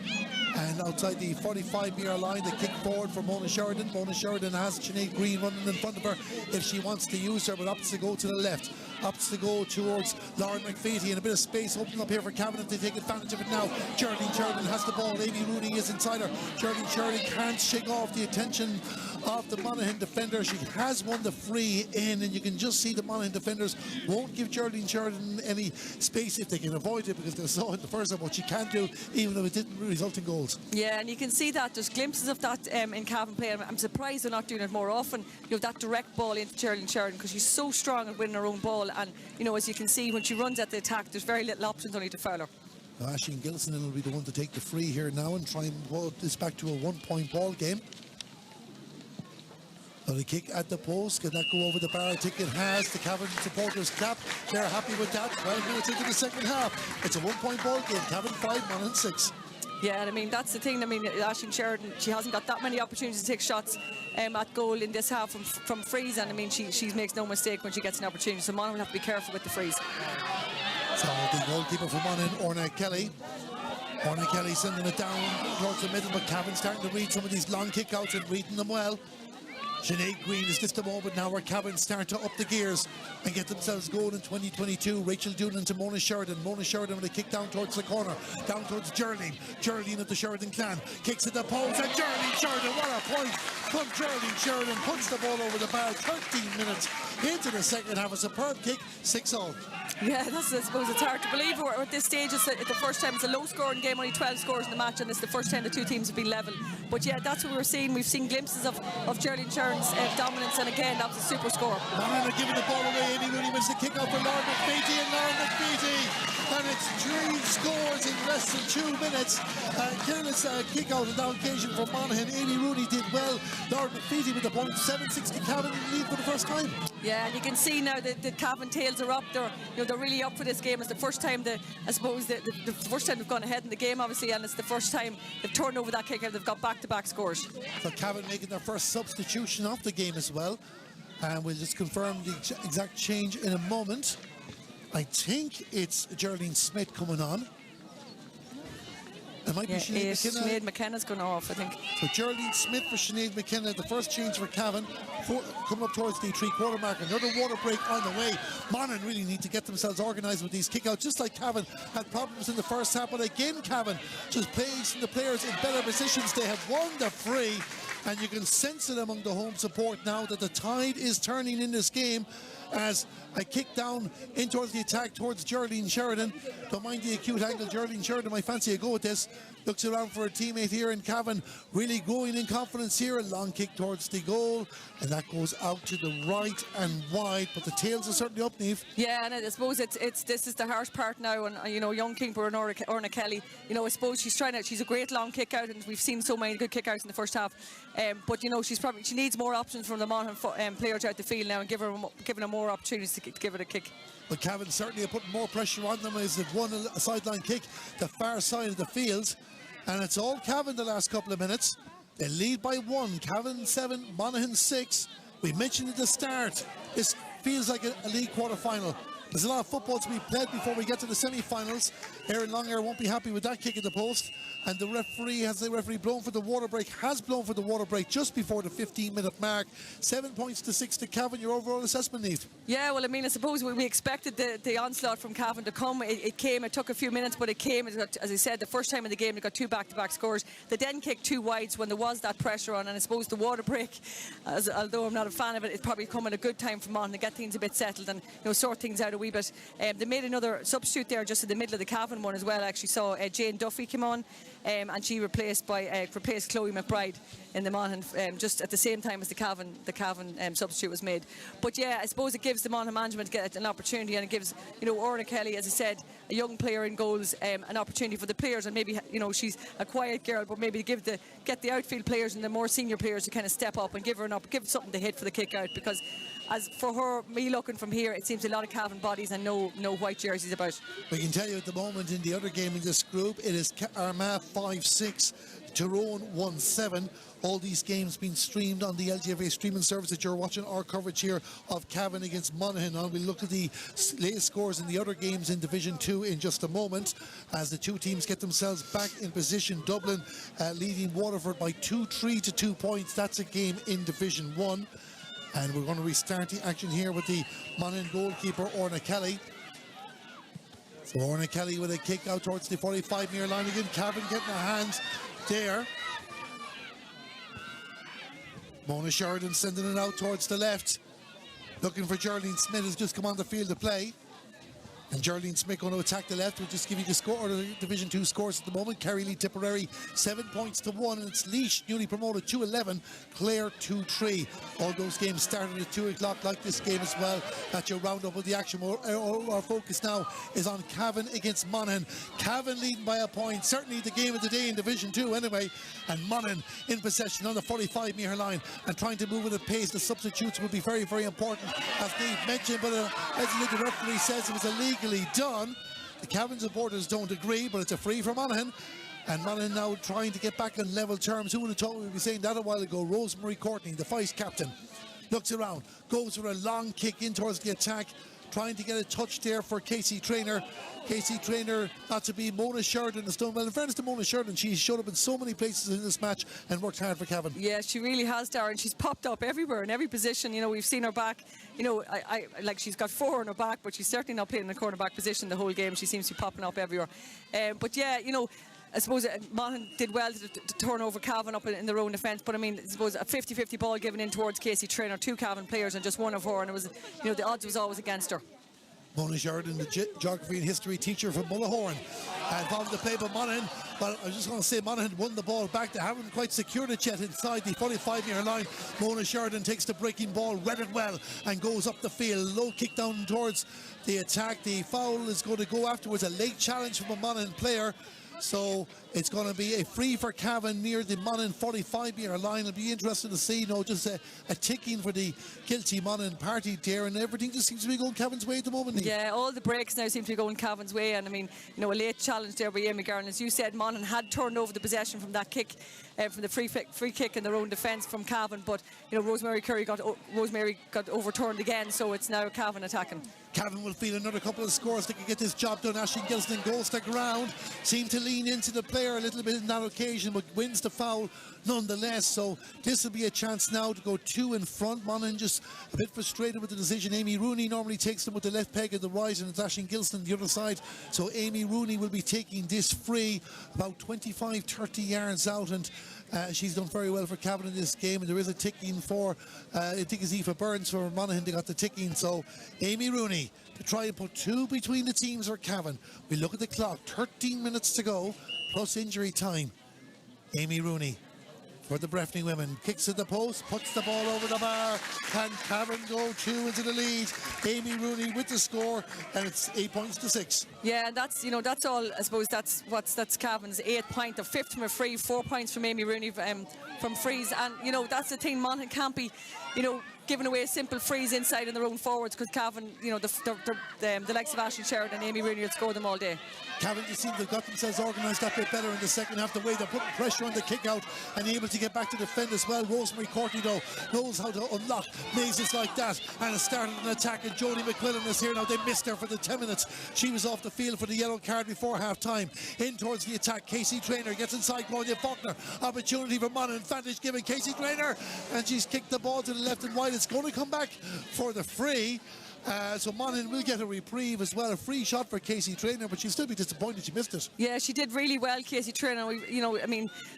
Speaker 1: and outside the 45-metre line, the kick forward for Mona Sheridan. Mona Sheridan has Sinead Green running in front of her if she wants to use her, but opts to go to the left, opts to go towards Lauren McFeety, and a bit of space opening up here for Cavan if they take advantage of it now. Geraldine Sheridan has the ball. Amy Rooney is inside her. Geraldine Sheridan can't shake off the attention of the Monaghan defender. She has won the free in, and you can just see the Monaghan defenders won't give Geraldine Sheridan any space if they can avoid it, because they saw it the first time what she can do, even though it didn't result in goals. Yeah,
Speaker 2: and you can see that there's glimpses of that in Cavan play. I'm surprised they're not doing it more often. That direct ball into Geraldine Sheridan, because she's so strong at winning her own ball, and as you can see, when she runs at the attack, there's very little options only to foul her.
Speaker 1: Aisling Gilson will be the one to take the free here now and try and pull this back to a 1-point ball game. So the kick at the post, can that go over the bar? I think it has. The Cavan supporters clap. They're happy with that. 12 minutes into the second half. It's a 1-point ball game. Cavan 5, Monaghan 6.
Speaker 2: Yeah, and that's the thing. Aisling Sheridan, she hasn't got that many opportunities to take shots at goal in this half from frees, and she makes no mistake when she gets an opportunity. So Monaghan will have to be careful with the frees.
Speaker 1: So the goalkeeper for Monaghan, Orna Kelly. Orna Kelly sending it down towards the middle, but Cavan starting to read some of these long kick-outs and reading them well. Sinead Green is just a moment now where Cavan start to up the gears and get themselves going in 2022. Rachel Doonan to Mona Sheridan. Mona Sheridan with a kick down towards the corner. Down towards Geraldine. Geraldine of the Sheridan clan. Kicks at the post, and Geraldine Sheridan, what a point from Geraldine Sheridan. Puts the ball over the bar. 13 minutes into the second half. A superb kick, 6-0.
Speaker 2: Yeah, I suppose it's hard to believe we're at this stage. It's the first time it's a low-scoring game, only 12 scores in the match, and it's the first time the two teams have been level. But yeah, that's what we're seeing. We've seen glimpses of Geraldine Sheridan Ireland's dominance, and again, that was a super score.
Speaker 1: Monaghan are giving the ball away. Amy Rooney wins the kick out for Lauren McVeety, and Lauren McVeety, and it's 3 scores in less than 2 minutes. Careless kick out on that occasion for Monaghan. Amy Rooney did well. Lauren McVeety with the point, 7-6 to Cavan in the lead for the first time.
Speaker 2: Yeah, and you can see now that the Cavan tails are up. They're really up for this game. It's the first time the first time they've gone ahead in the game, obviously, and it's the first time they've turned over that kick out. They've got back-to-back scores.
Speaker 1: So Cavan making their first substitution of the game as well, and we'll just confirm the exact change in a moment. I think it's Geraldine Smith coming on. It might be
Speaker 2: Sinead McKenna's going off, I think.
Speaker 1: So Geraldine Smith for Sinead McKenna, the first change for Cavan, coming up towards the 3-quarter mark. Another water break on the way. Monaghan really need to get themselves organised with these kickouts, just like Cavan had problems in the first half. But again, Cavan just placing the players in better positions. They have won the free, and you can sense it among the home support now that the tide is turning in this game, as I kick down in towards the attack towards Geraldine Sheridan. Don't mind the acute angle. Geraldine Sheridan might fancy a go with this. Looks around for a teammate here in Cavan, really growing in confidence here. A long kick towards the goal, and that goes out to the right and wide, but the tails are certainly up, Niamh.
Speaker 2: Yeah, and I suppose this is the harsh part now, and young keeper Orna Kelly, I suppose she's a great long kick out, and we've seen so many good kick outs in the first half, but she needs more options from the Monaghan players out the field now, and giving her more opportunities to give it a kick.
Speaker 1: But Cavan certainly are putting more pressure on them as they've won a sideline kick the far side of the field, and it's all Cavan the last couple of minutes. They lead by 1. Cavan 7, Monaghan 6. We mentioned at the start, this feels like a league quarter-final. There's a lot of football to be played before we get to the semi-finals. Aaron Longhair won't be happy with that kick at the post, and the referee blown for the water break, has blown for the water break just before the 15-minute mark. 7 points to 6 to Cavan. Your overall assessment, Niamh?
Speaker 2: Yeah, well, I suppose we expected the onslaught from Cavan to come. It came. It took a few minutes, but it came. As I said, the first time in the game, they got 2 back-to-back scores. They then kicked 2 wides when there was that pressure on, and I suppose the water break, although I'm not a fan of it, it's probably come at a good time for Monaghan to get things a bit settled and sort things out a wee bit. They made another substitute there just in the middle of the Cavan one as well. I actually saw Jane Duffy come on, and she replaced Chloe McBride in the Monaghan just at the same time as the Cavan substitute was made. But yeah, I suppose it gives the Monaghan management get an opportunity, and it gives Orna Kelly, as I said, a young player in goals, an opportunity for the players, and maybe she's a quiet girl, but maybe get the outfield players and the more senior players to kind of step up and give something to hit for the kick out, because as for me looking from here, it seems a lot of Cavan bodies and no white jerseys about.
Speaker 1: We can tell you at the moment in the other game in this group, it is Armagh 5-6, Tyrone 1-7. All these games being streamed on the LGFA streaming service that you're watching our coverage here of Cavan against Monaghan. And we'll look at the latest scores in the other games in Division 2 in just a moment, as the two teams get themselves back in position. Dublin leading Waterford by 2-3 to 2 points. That's a game in Division 1. And we're going to restart the action here with the Monaghan goalkeeper, Orna Kelly. So Orna Kelly with a kick out towards the 45-metre line again. Cavan getting their hands there. Mona Sheridan sending it out towards the left. Looking for Geraldine Smith, has just come on the field to play. And Geraldine Smith going to attack the left. We'll just give you the score, or the Division 2 scores at the moment. Kerry Lee Tipperary 7 points to 1, and it's Laois newly promoted 2-11, Clare 2-3. All those games started at 2 o'clock, like this game as well. That's your roundup of the action. Our focus now is on Cavan against Monaghan. Cavan leading by a point, certainly the game of the day in Division 2 anyway. And Monaghan in possession on the 45-metre line and trying to move at a pace. The substitutes will be very, very important, as Niamh mentioned, but as the referee says, it was illegal done. The Cavan supporters don't agree, but it's a free for Monaghan, and Monaghan now trying to get back on level terms. Who would have thought we'd be saying that a while ago? Rosemary Courtney, the vice captain, looks around, goes for a long kick in towards the attack, trying to get a touch there for Casey Traynor. Casey Traynor, not to be Mona Sheridan, has done well. In fairness to Mona Sheridan, she showed up in so many places in this match and worked hard for Cavan.
Speaker 2: Yeah, she really has, Darren. She's popped up everywhere in every position. We've seen her back. I like, she's got 4 on her back, but she's certainly not playing in the cornerback position the whole game. She seems to be popping up everywhere. But yeah, I suppose Monaghan did well to turn over Cavan up in their own defence, but I suppose a 50-50 ball given in towards Casey Traynor, 2 Cavan players and just one of her, and it was, the odds was always against her.
Speaker 1: Mona Sheridan, the geography and history teacher from Mullahoran, involved in the play by Monaghan. But I was just going to say, Monaghan won the ball back. They haven't quite secured it yet inside the 45-metre line. Mona Sheridan takes the breaking ball, read it well, and goes up the field. Low kick down towards the attack. The foul is going to go afterwards. A late challenge from a Monaghan player. So it's going to be a free for Cavan near the Monaghan 45-metre line. It'll be interesting to see, just a ticking for the guilty Monaghan party there, and everything just seems to be going Cavan's way at the moment.
Speaker 2: Yeah, all the breaks now seem to be going Cavan's way, and I mean, a late challenge there by Amy Garland. As you said, Monaghan had turned over the possession from that kick, from the free kick in their own defence from Cavan, but Rosemary got overturned again, so it's now Cavan attacking.
Speaker 1: Cavan will feel another couple of scores. They can get this job done. Ashton Gilson goes to ground, seemed to lean into the player a little bit in that occasion, but wins the foul nonetheless. So this will be a chance now to go 2 in front. Monaghan just a bit frustrated with the decision. Amy Rooney normally takes them with the left peg at the right, and it's Ashton Gilson on the other side. So Amy Rooney will be taking this free about 25-30 yards out, and she's done very well for Cavan in this game. And there is a ticking for, I think it's Aoife Burns for Monaghan. They got the ticking. So Amy Rooney to try and put 2 between the teams for Cavan. We look at the clock, 13 minutes to go, plus injury time. Amy Rooney for the Breffni women, kicks at the post, puts the ball over the bar, and Cavan go 2 into the lead. Amy Rooney with the score, and it's 8 points to 6.
Speaker 2: Yeah, and that's that's all. I suppose that's Cavan's 8th point, their 5th from a free, 4 points from Amy Rooney from frees, and that's the thing. Monaghan can't be giving away simple frees inside in their own forwards, because Cavan, the likes of Ashley Sheridan and Amy Rooney will score them all day.
Speaker 1: Cavan just seem to have got themselves organised that bit better in the second half, the way they're putting pressure on the kick out and able to get back to defend as well. Rosemary Courtney though knows how to unlock mazes like that, and has started an attack, and Jodie McQuillan is here now. They missed her for the 10 minutes. She was off the field for the yellow card before half time. In towards the attack, Casey Traynor gets inside Claudia Faulkner. Opportunity for Monaghan, advantage given Casey Traynor, and she's kicked the ball to the left and right. It's going to come back for the free. So Monaghan will get a reprieve as well. A free shot for Casey Traynor, but she'll still be disappointed she missed it.
Speaker 2: Yeah, she did really well, Casey Traynor.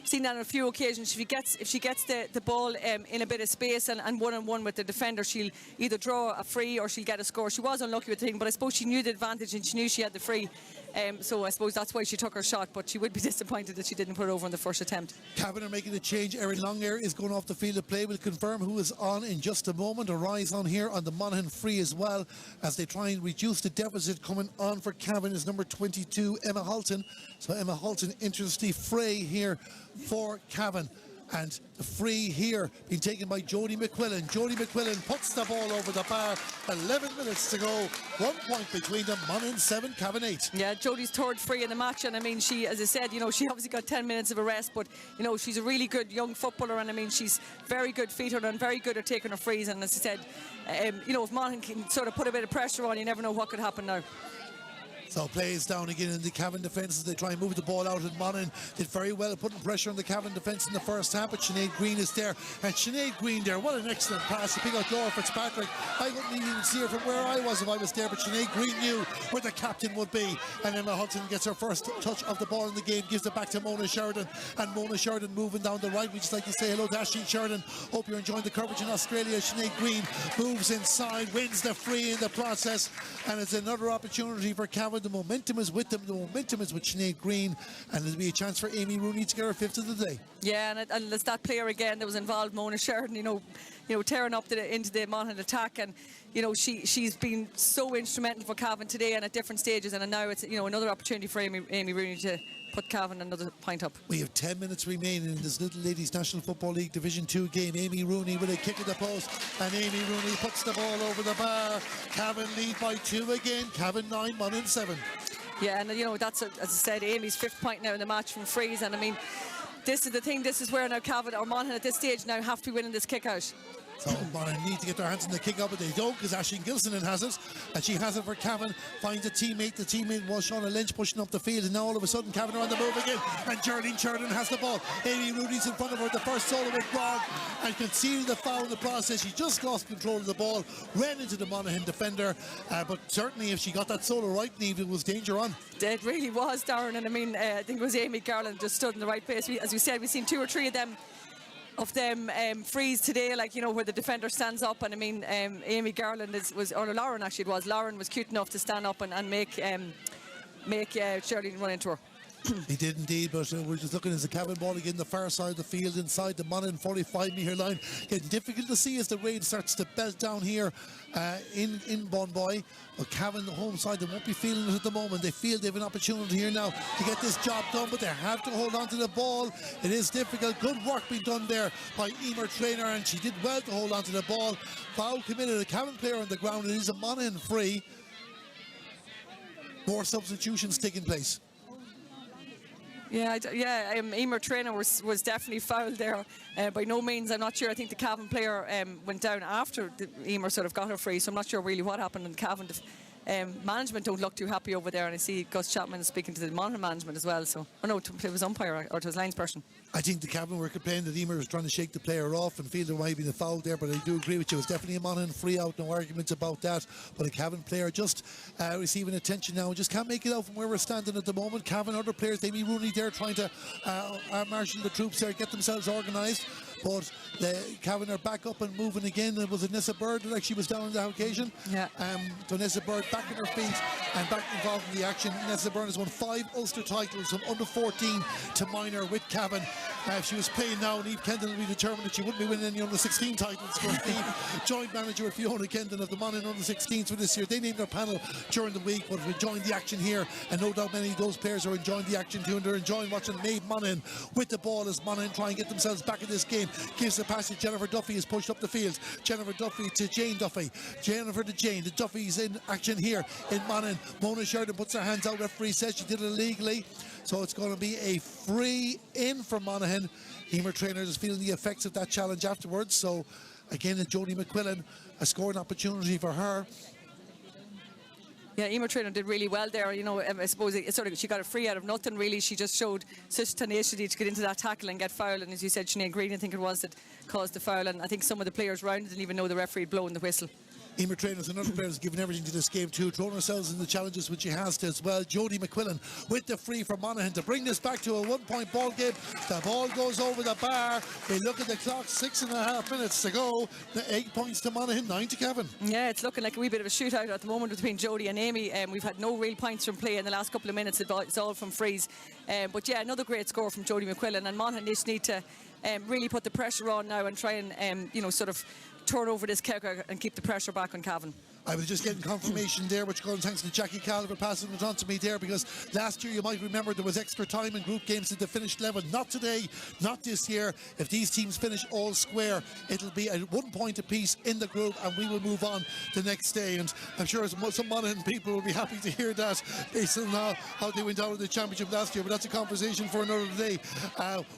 Speaker 2: Seen that on a few occasions. If she gets the ball in a bit of space and one-on-one with the defender, she'll either draw a free or she'll get a score. She was unlucky with the thing, but I suppose she knew the advantage and she knew she had the free. So I suppose that's why she took her shot, but she would be disappointed that she didn't put it over on the first attempt.
Speaker 1: Cavan are making a change. Erin Longair is going off the field of play. We'll confirm who is on in just a moment. A rise on here on the Monaghan free as well, as they try and reduce the deficit. Coming on for Cavan is number 22, Emma Halton. So Emma Halton enters the fray here for Cavan. And the free here being taken by Jodie McQuillan. Jodie McQuillan puts the ball over the bar. 11 minutes to go. 1 point between them. Monaghan 7, Cavan 8.
Speaker 2: Yeah, Jodie's third free in the match, and I mean, she, as I said, she obviously got 10 minutes of a rest, but she's a really good young footballer, and I mean, she's very good feeder and very good at taking her frees. And as I said, if Monaghan can sort of put a bit of pressure on, you never know what could happen now.
Speaker 1: So plays down again in the Cavan defence as they try and move the ball out, and Monaghan did very well at putting pressure on the Cavan defence in the first half, but Sinead Green is there, and Sinead Green there, what an excellent pass to pick out Laura Fitzpatrick. I wouldn't even see her from where I was if I was there, but Sinead Green knew where the captain would be, and Emma Hudson gets her first touch of the ball in the game, gives it back to Mona Sheridan, and Mona Sheridan moving down the right. We just like to say hello to Ashley Sheridan. Hope you're enjoying the coverage in Australia. Sinead Green moves inside, wins the free in the process, and it's another opportunity for Cavan. The momentum is with them. The momentum is with Sinead Green, and there'll be a chance for Amy Rooney to get her 5th of the day.
Speaker 2: Yeah, and it's that player again that was involved, Mona Sheridan, tearing up into the Monaghan attack, and she's been so instrumental for Cavan today and at different stages, and now it's another opportunity for Amy Rooney to put Cavan another point up.
Speaker 1: We have 10 minutes remaining in this Little Ladies National Football League Division 2 game. Amy Rooney with a kick at the post, and Amy Rooney puts the ball over the bar. Cavan lead by 2 again. Cavan 9, Monaghan 7.
Speaker 2: Yeah, and that's, as I said, Amy's 5th point now in the match from frees, and I mean, this is the thing. This is where now Cavan or Monaghan at this stage now have to be winning this kick out.
Speaker 1: So Monaghan need to get their hands in the kick out, but they don't, because Aisling Gilson has it, and she has it for Cavan. Finds a teammate. The teammate was Shauna Lynch pushing up the field, and now all of a sudden Cavan are on the move again, and Geraldine Sheridan has the ball. Amy Rooney's in front of her. The first solo went wrong and conceded the foul in the process. She just lost control of the ball, ran into the Monaghan defender, but certainly if she got that solo right, Niamh, it was danger on.
Speaker 2: It really was, Darren, and I mean, I think it was Amy Garland just stood in the right place. As we said, we've seen 2 or 3 of them of them frees today, like, you know, where the defender stands up, and I mean, Amy Garland or Lauren actually it was. Lauren was cute enough to stand up and make Shirley run into her.
Speaker 1: He did indeed, but we're just looking as the Cavan ball again, the far side of the field, inside the Monaghan 45-metre line. Getting difficult to see as the rain starts to belt down here in Bonboy. But Cavan, the home side, they won't be feeling it at the moment. They feel they have an opportunity here now to get this job done, but they have to hold on to the ball. It is difficult. Good work being done there by Emer Traynor, and she did well to hold on to the ball. Foul committed, a Cavan player on the ground. It is a Monaghan free. More substitutions taking place.
Speaker 2: Yeah, Emer Traynor was definitely fouled there. By no means, I'm not sure. I think the Cavan player went down after Emer sort of got her free, so I'm not sure really what happened. And Cavan management don't look too happy over there, and I see Gus Chapman speaking to the Monaghan management as well. So, it was umpire or it was linesperson. I
Speaker 1: think the Cavan were complaining that Emer was trying to shake the player off and feel there might be a foul there, but I do agree with you. It was definitely a Monaghan free out, no arguments about that. But a Cavan player just receiving attention now and just can't make it out from where we're standing at the moment. Cavan, other players, Amy Rooney there trying to marshal the troops there, get themselves organised. But the Cavan are back up and moving again. It was Nessa Bird that actually was down on that occasion.
Speaker 2: Yeah.
Speaker 1: So Nessa Bird back on her feet and back involved in the action. Nessa Bird has won 5 Ulster titles from under 14 to minor with Cavan. If she was playing now, Niamh Kendall will be determined that she wouldn't be winning any under 16 titles. For Niamh, joint manager with Fiona Kendall of the Monaghan under 16s for this year. They named their panel during the week, but we're enjoying the action here, and no doubt many of those players are enjoying the action too, and they're enjoying watching Maeve Monaghan with the ball as Monaghan try and get themselves back in this game. Gives the pass to Jennifer Duffy, is pushed up the field. Jennifer Duffy to Jane Duffy. Jennifer to Jane. The Duffy's in action here in Monaghan. Mona Sheridan puts her hands out. Referee says she did it illegally. So it's going to be a free in for Monaghan. Emer Traynor is feeling the effects of that challenge afterwards. So again, Jodie McQuillan, a scoring opportunity for her.
Speaker 2: Yeah, Emer Traynor did really well there. You know, I suppose she got a free out of nothing really. She just showed such tenacity to get into that tackle and get fouled. And as you said, Sinead Green, I think it was, that caused the foul. And I think some of the players around didn't even know the referee had blown the whistle.
Speaker 1: Emer Traynor is another player who's given everything to this game too, throwing herself in the challenges which she has to as well. Jodie McQuillan with the free for Monaghan to bring this back to a 1-point ball game. The ball goes over the bar. We look at the clock, 6.5 minutes to go. The 8 points to Monaghan, 9 to Cavan.
Speaker 2: Yeah, it's looking like a wee bit of a shootout at the moment between Jodie and Amy. We've had no real points from play in the last couple of minutes. It's all from frees. But yeah, another great score from Jodie McQuillan, and Monaghan just need to really put the pressure on now and try and sort of turn over this kicker and keep the pressure back on Cavan.
Speaker 1: I was just getting confirmation there, which goes thanks to Jackie Calver passing it on to me there, because last year you might remember there was extra time in group games at the finished level. Not today, not this year. If these teams finish all square, it'll be a 1 point apiece in the group, and we will move on the next day. And I'm sure some Monaghan people will be happy to hear that based on how they went out of the championship last year. But that's a conversation for another day.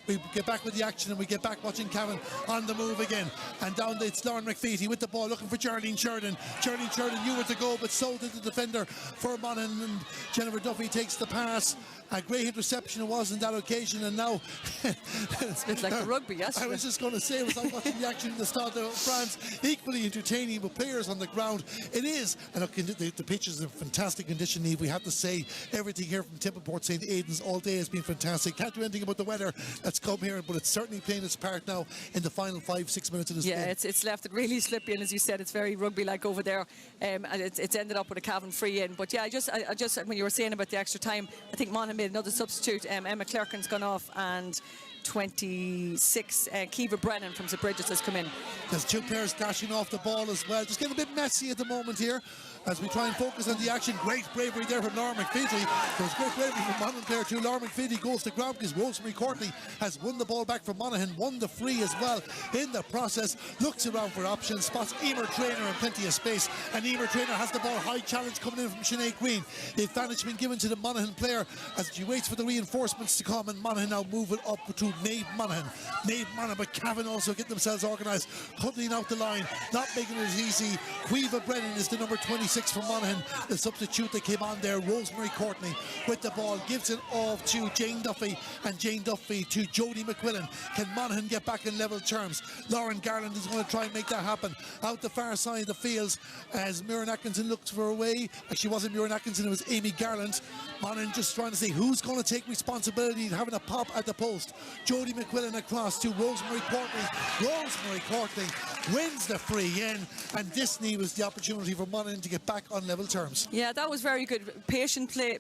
Speaker 1: We get back with the action, and we get back watching Cavan on the move again. And down it's Lauren McFeety with the ball, looking for Jarlene Sheridan. Jarlene Sheridan knew where to go, but so did the defender for Monaghan, and Jennifer Duffy takes the pass. A great interception it was on that occasion, and now
Speaker 2: it's a bit like the rugby, yes.
Speaker 1: I was just going to say, it was like watching the action in the Stade de France, equally entertaining with players on the ground. It is, and look, the pitch is in fantastic condition, Niamh. We have to say, everything here from Templeport St. Aidan's all day has been fantastic. Can't do anything about the weather that's come here, but it's certainly playing its part now in the final 5-6 minutes of this game.
Speaker 2: Yeah, it's left it really slippy, and as you said, it's very rugby-like over there, and it's ended up with a Cavan free in. But yeah, I just when you were saying about the extra time, I think Monaghan made another substitute. Emma Clerkin's gone off, and 26 Kiva Brennan from St. Bridget's has come in.
Speaker 1: There's 2 players dashing off the ball as well. Just getting a bit messy at the moment here as we try and focus on the action. Great bravery there from Laura McFeety. There's great bravery from Monaghan player too. Laura McFeety goes to ground because Rosemary Courtney has won the ball back from Monaghan, won the free as well in the process. Looks around for options, spots Emer Traynor in plenty of space, and Emer Traynor has the ball. High challenge coming in from Sinead Green. The advantage been given to the Monaghan player as she waits for the reinforcements to come, and Monaghan now moving up to Maeve Monaghan. Maeve Monaghan, but Cavan also get themselves organised, cutting out the line, not making it as easy. Quiva Brennan is the number 26 6 for Monaghan. The substitute that came on there, Rosemary Courtney, with the ball, gives it off to Jane Duffy, and Jane Duffy to Jodie McQuillan. Can Monaghan get back in level terms? Lauren Garland is going to try and make that happen. Out the far side of the fields as Muireann Atkinson looks for a way. Actually, it wasn't Muireann Atkinson, it was Amy Garland. Monaghan just trying to see who's going to take responsibility of having a pop at the post. Jodie McQuillan across to Rosemary Courtney. Rosemary Courtney wins the free in, and Disney was the opportunity for Monaghan to get back on level terms.
Speaker 2: Yeah, that was very good. Patient play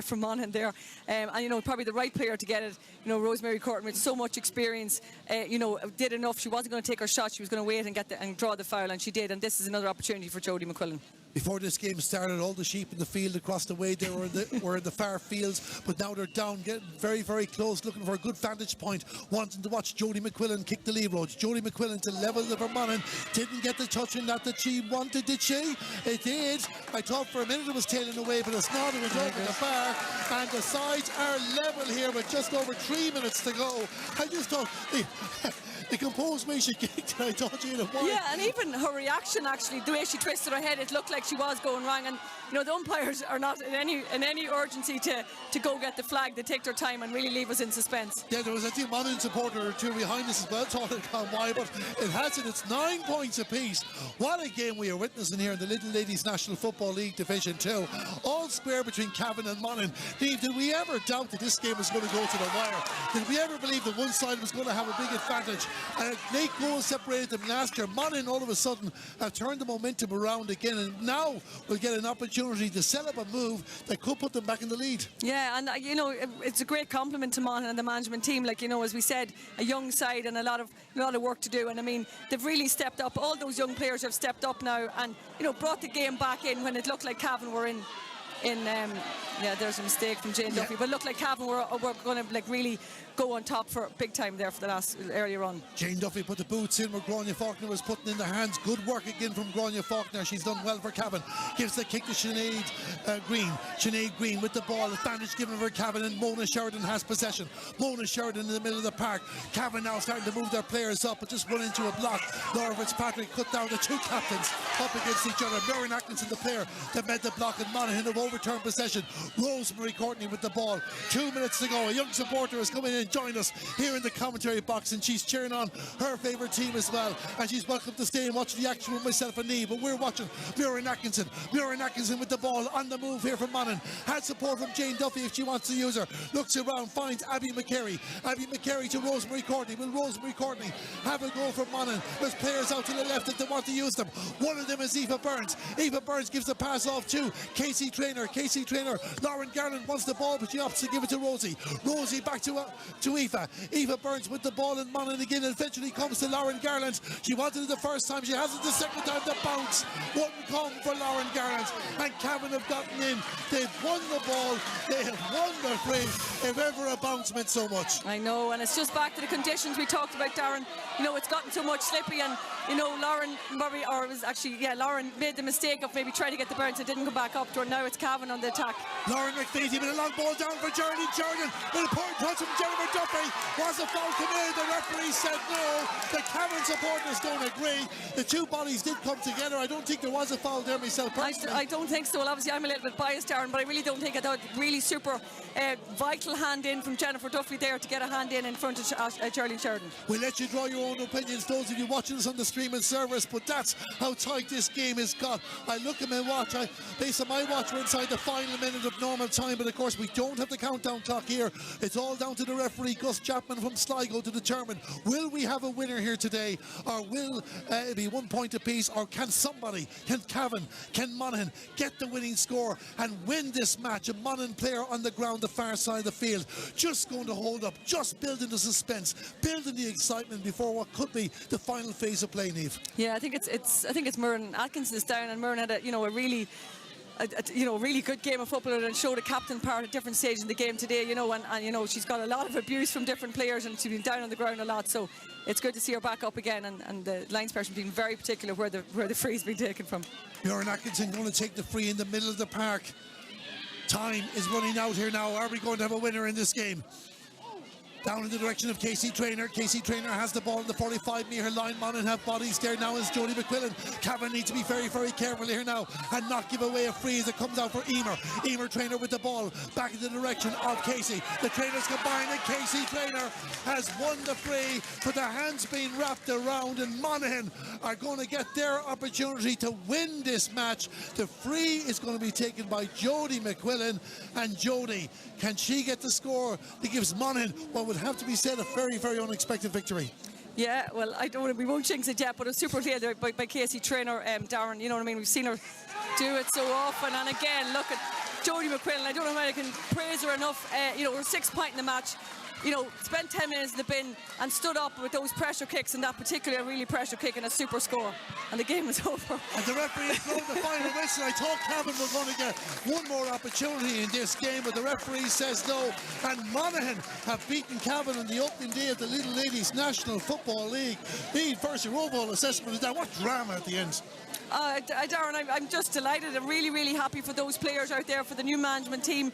Speaker 2: from Monaghan there, and you know, probably the right player to get it. You know, Rosemary Courtney with so much experience, you know, did enough. She wasn't going to take her shot. She was going to wait and and draw the foul, and she did. And this is another opportunity for Jodie McQuillan.
Speaker 1: Before this game started, all the sheep in the field across the way, they were in the far fields, but now they're down, getting very, very close, looking for a good vantage point, wanting to watch Jodie McQuillan kick the lead road. Jodie McQuillan to level the Monaghan, didn't get the touch in that she wanted, did she? It did. I thought for a minute it was tailing away, but it's not. It was over the bar, and the sides are level here with just over 3 minutes to go. I just thought the composed way she kicked it, I thought you had won.
Speaker 2: Yeah, and even her reaction, actually, the way she twisted her head, it looked like she was going wrong. And you know, the umpires are not in any urgency to go get the flag. They take their time and really leave us in suspense.
Speaker 1: Yeah, there was a Monaghan supporter or two behind us as well, thought it gone wide, but it hasn't. It's 9 points apiece. What a game we are witnessing here in the Little Ladies National Football League Division 2. All square between Cavan and Monaghan. Dave, did we ever doubt that this game was going to go to the wire? Did we ever believe that one side was going to have a big advantage? And 8 goals separated them last year. Monaghan all of a sudden have turned the momentum around again, and now we'll get an opportunity to set up a move that could put them back in the lead.
Speaker 2: Yeah, and you know, it's a great compliment to Monaghan and the management team. Like, you know, as we said, a young side and a lot of work to do. And I mean, they've really stepped up. All those young players have stepped up now, and you know, brought the game back in when it looked like Cavan were in. Yeah, there's a mistake from Jane Duffy, but looked like Cavan were going to like really go on top for big time there for the last earlier on.
Speaker 1: Jane Duffy put the boots in where Grania Faulkner was putting in the hands. Good work again from Grania Faulkner. She's done well for Cavan. Gives the kick to Sinead Green. Sinead Green with the ball. Advantage given for Cavan, and Mona Sheridan has possession. Mona Sheridan in the middle of the park. Cavan now starting to move their players up, but just run into a block. Laura Fitzpatrick cut down the two captains up against each other. Muireann Atkinson, the player that made the block, and Monaghan have overturned possession. Rosemary Courtney with the ball. 2 minutes to go. A young supporter is coming in and join us here in the commentary box, and she's cheering on her favourite team as well, and she's welcome to stay and watch the action with myself and Niamh. But we're watching Muireann Atkinson. Muireann Atkinson with the ball on the move here from Monaghan. Had support from Jane Duffy if she wants to use her. Looks around, finds Abby McCary. Abby McCary to Rosemary Courtney. Will Rosemary Courtney have a goal from Monaghan? There's players out to the left if they want to use them. One of them is Eva Burns. Eva Burns gives the pass off to Casey Traynor. Casey Traynor. Lauren Garland wants the ball, but she opts to give it to Rosie. Rosie back to Eva. Eva Burns with the ball, and Monaghan again eventually comes to Lauren Garland. She wanted it the first time, she has it the second time. The bounce wouldn't come for Lauren Garland, and Cavan have gotten in. They've won the ball, they have won the free. If ever a bounce meant so much.
Speaker 2: I know, and it's just back to the conditions we talked about, Darren. You know, it's gotten so much slippy, and you know, Lauren made the mistake of maybe trying to get the bounce. It didn't go back up to her. Now it's Cavan on the attack.
Speaker 1: Lauren McFeety with a long ball down for Jordan with a point touch from Jennifer Duffy. Was a foul committed? The referee said no. The Cavan supporters don't agree. The two bodies did come together. I don't think there was a foul there myself personally.
Speaker 2: I don't think so. Well, obviously I'm a little bit biased, Darren, but I really don't think I thought really super vital hand in from Jennifer Duffy there to get a hand in front of Charlene Sheridan.
Speaker 1: We'll let you draw your own opinions, those of you watching us on the streaming service, but that's how tight this game has got. I look at my watch, based on my watch, we're inside the final minute of normal time, but of course we don't have the countdown clock here. It's all down to the referee, Gus Chapman from Sligo, to determine will we have a winner here today, or will it be 1 point apiece, or can Cavan, can Monaghan get the winning score and win this match? A Monaghan player on the ground, the far side of the field, just going to hold up, just building the suspense, building the excitement before what could be the final phase of play, Niamh.
Speaker 2: Yeah, I think it's Muireann Atkinson is down, and Muireann had a really good game of football and showed a captain part at different stages in the game today, and you know, she's got a lot of abuse from different players, and she's been down on the ground a lot, so it's good to see her back up again, and the lines person being very particular where the free's been taken from.
Speaker 1: Muireann Atkinson going to take the free in the middle of the park. Time is running out here now. Are we going to have a winner in this game? Down in the direction of Casey Traynor. Casey Traynor has the ball in the 45-metre line. Monaghan have bodies there now is Jody McQuillan. Cavan needs to be very, very careful here now and not give away a free as it comes out for Emer. Emer Traynor with the ball back in the direction of Casey. The Traynors combine and Casey Traynor has won the free, but the hands being wrapped around, and Monaghan are going to get their opportunity to win this match. The free is going to be taken by Jody McQuillan, and Jody, can she get the score that gives Monaghan what would have to be said a very, very unexpected victory?
Speaker 2: Yeah, well, we won't jinx it yet, but a super play there by Casey Traynor, Darren. You know what I mean? We've seen her do it so often, and again, look at Jody McQuillan. I don't know how I can praise her enough. You know, we're 6 point in the match. You know, spent 10 minutes in the bin and stood up with those pressure kicks, and that particular really pressure kick and a super score, and the game was over.
Speaker 1: And the referee has blown the final whistle. I thought Cavan were going to get one more opportunity in this game, but the referee says no, and Monaghan have beaten Cavan on the opening day of the Little Ladies National Football League. The first year overall assessment is that. What drama at the end.
Speaker 2: Darren, I'm just delighted. I'm really, really happy for those players out there, for the new management team,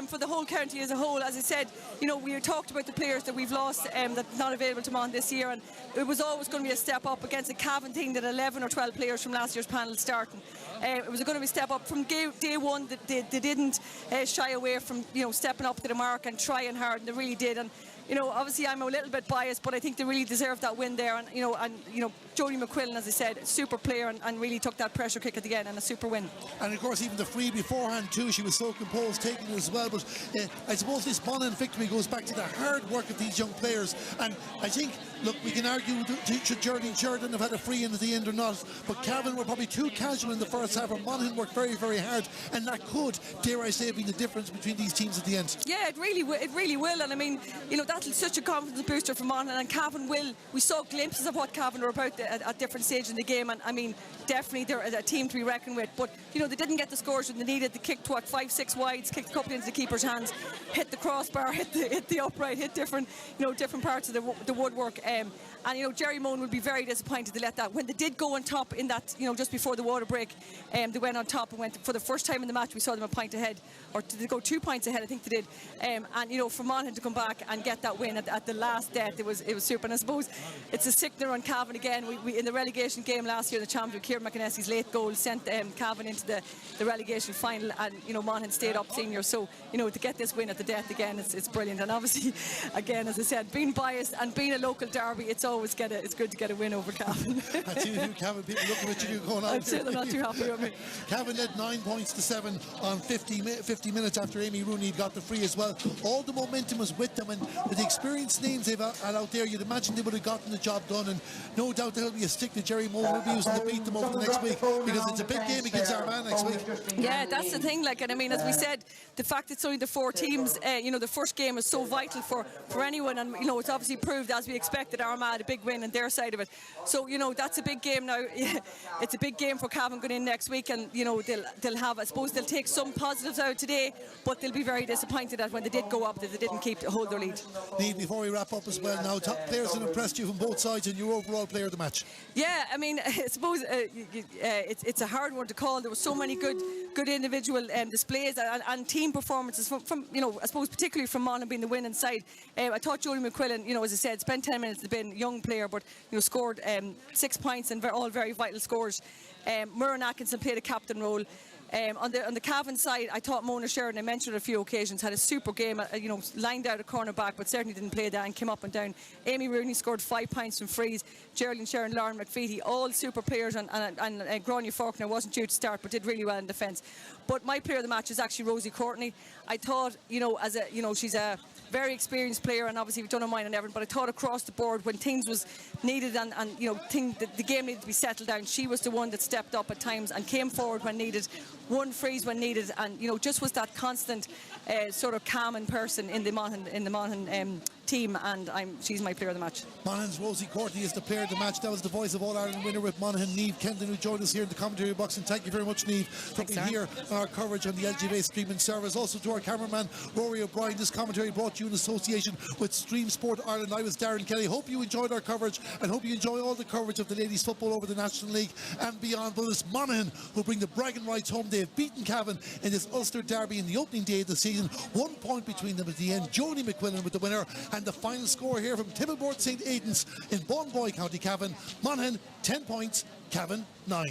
Speaker 2: for the whole county as a whole. As I said, you know, we talked about the players that we've lost that's not available to Monaghan this year, and it was always going to be a step up against a Cavan team that 11 or 12 players from last year's panel starting. It was going to be a step up from day one. They didn't shy away from, you know, stepping up to the mark and trying hard, and they really did. And you know, obviously I'm a little bit biased, but I think they really deserve that win there. And you know, Jody McQuillan, as I said, super player, and really took that pressure kick at the end, and a super win.
Speaker 1: And of course, even the free beforehand too, she was so composed taking it as well. But I suppose this Monaghan victory goes back to the hard work of these young players. And I think, look, we can argue should Geraldine Sheridan have had a free in at the end or not, but Cavan were probably too casual in the first half, and Monaghan worked very, very hard, and that could, dare I say, be the difference between these teams at the end.
Speaker 2: Yeah, it really will. And I mean, you know, that's such a confidence booster for Monaghan, and Cavan will. We saw glimpses of what Cavan are about at different stages in the game, and I mean, definitely they're a team to be reckoned with. But you know, they didn't get the scores when they needed. They kicked 5-6 wides, kicked a couple into the keeper's hands, hit the crossbar, hit the upright, hit different parts of the woodwork. And you know, Jerry Moan would be very disappointed to let that. When they did go on top in that, you know, just before the water break, they went on top and went for the first time in the match. We saw them a point ahead, or did they go 2 points ahead? I think they did. And you know, for Monaghan to come back and get that win at the last death, it was super. And I suppose it's a sickener on Cavan again. We in the relegation game last year, the champion Kieran McInnessy's late goal sent Cavan into the relegation final, and you know, Monaghan stayed up senior. So you know, to get this win at the death again, it's brilliant. And obviously, again, as I said, being biased and being a local derby, it's good to get a win over Cavan.
Speaker 1: I see you, Cavan people looking at you going on.
Speaker 2: I'm sure they're not too happy with me.
Speaker 1: Cavan led 9 points to 7 on 50 minutes after Amy Rooney got the free as well. All the momentum was with them, and with the experienced names they've had out there, you'd imagine they would have gotten the job done, and no doubt there'll be a stick that Jerry Moore will be using to beat them over the next week, because it's a big game against Armagh next week.
Speaker 2: Yeah, that's the thing. Like, and I mean, as we said, the fact it's only the 4 teams, you know, the first game is so vital for anyone, and you know, it's obviously proved, as we expected, Armagh had a big win on their side of it. So you know, that's a big game now. It's a big game for Cavan going in next week, and you know, they'll have, I suppose, they'll take some positives out today, but they'll be very disappointed that when they did go up, that they didn't hold their lead.
Speaker 1: Niamh, before we wrap up as well now, top players that impressed you from both sides and your overall player of the match?
Speaker 2: Yeah, I mean, I suppose it's a hard one to call. There were so many good individual displays and team performances from you know, I suppose particularly from Monaghan being the winning side. I thought Jody McQuillan, you know, as I said, spent 10 minutes in the bin, young player, but you know, scored 6 points and all very vital scores. Muireann Atkinson played a captain role. On the Cavan side, I thought Mona Sheridan, I mentioned it a few occasions, had a super game, you know, lined out a cornerback, but certainly didn't play that and came up and down. Amy Rooney scored 5 points from frees. Geraldine Sheridan, Lauren McFeety, all super players, and Gráinne Faulkner wasn't due to start, but did really well in defence. But my player of the match is actually Rosie Courtney. I thought, you know, she's a very experienced player, and obviously we've done a mine and everything, but I thought across the board when things was needed and you know, the game needed to be settled down, she was the one that stepped up at times and came forward when needed, won frees when needed, and you know, just was that constant sort of calming person in the Monaghan team, and she's my player of the match.
Speaker 1: Monaghan's Rosie Courtney is the player of the match. That was the Voice of All-Ireland winner with Monaghan, Niamh Kendon, who joined us here in the commentary box, and thank you very much, Niamh, for being here on our coverage on the LGV streaming service. Also to our cameraman Rory O'Brien. This commentary brought to you in association with Stream Sport Ireland. I was Darren Kelly. Hope you enjoyed our coverage, and hope you enjoy all the coverage of the ladies football over the National League and beyond. But it's Monaghan who bring the bragging rights home. They have beaten Cavan in this Ulster derby in the opening day of the season. 1 point between them at the end. Jody McQuillan with the winner, And the final score here from Timbleport St. Aidan's in Bournemouth, County Cavan, Monaghan 10 points, Cavan 9.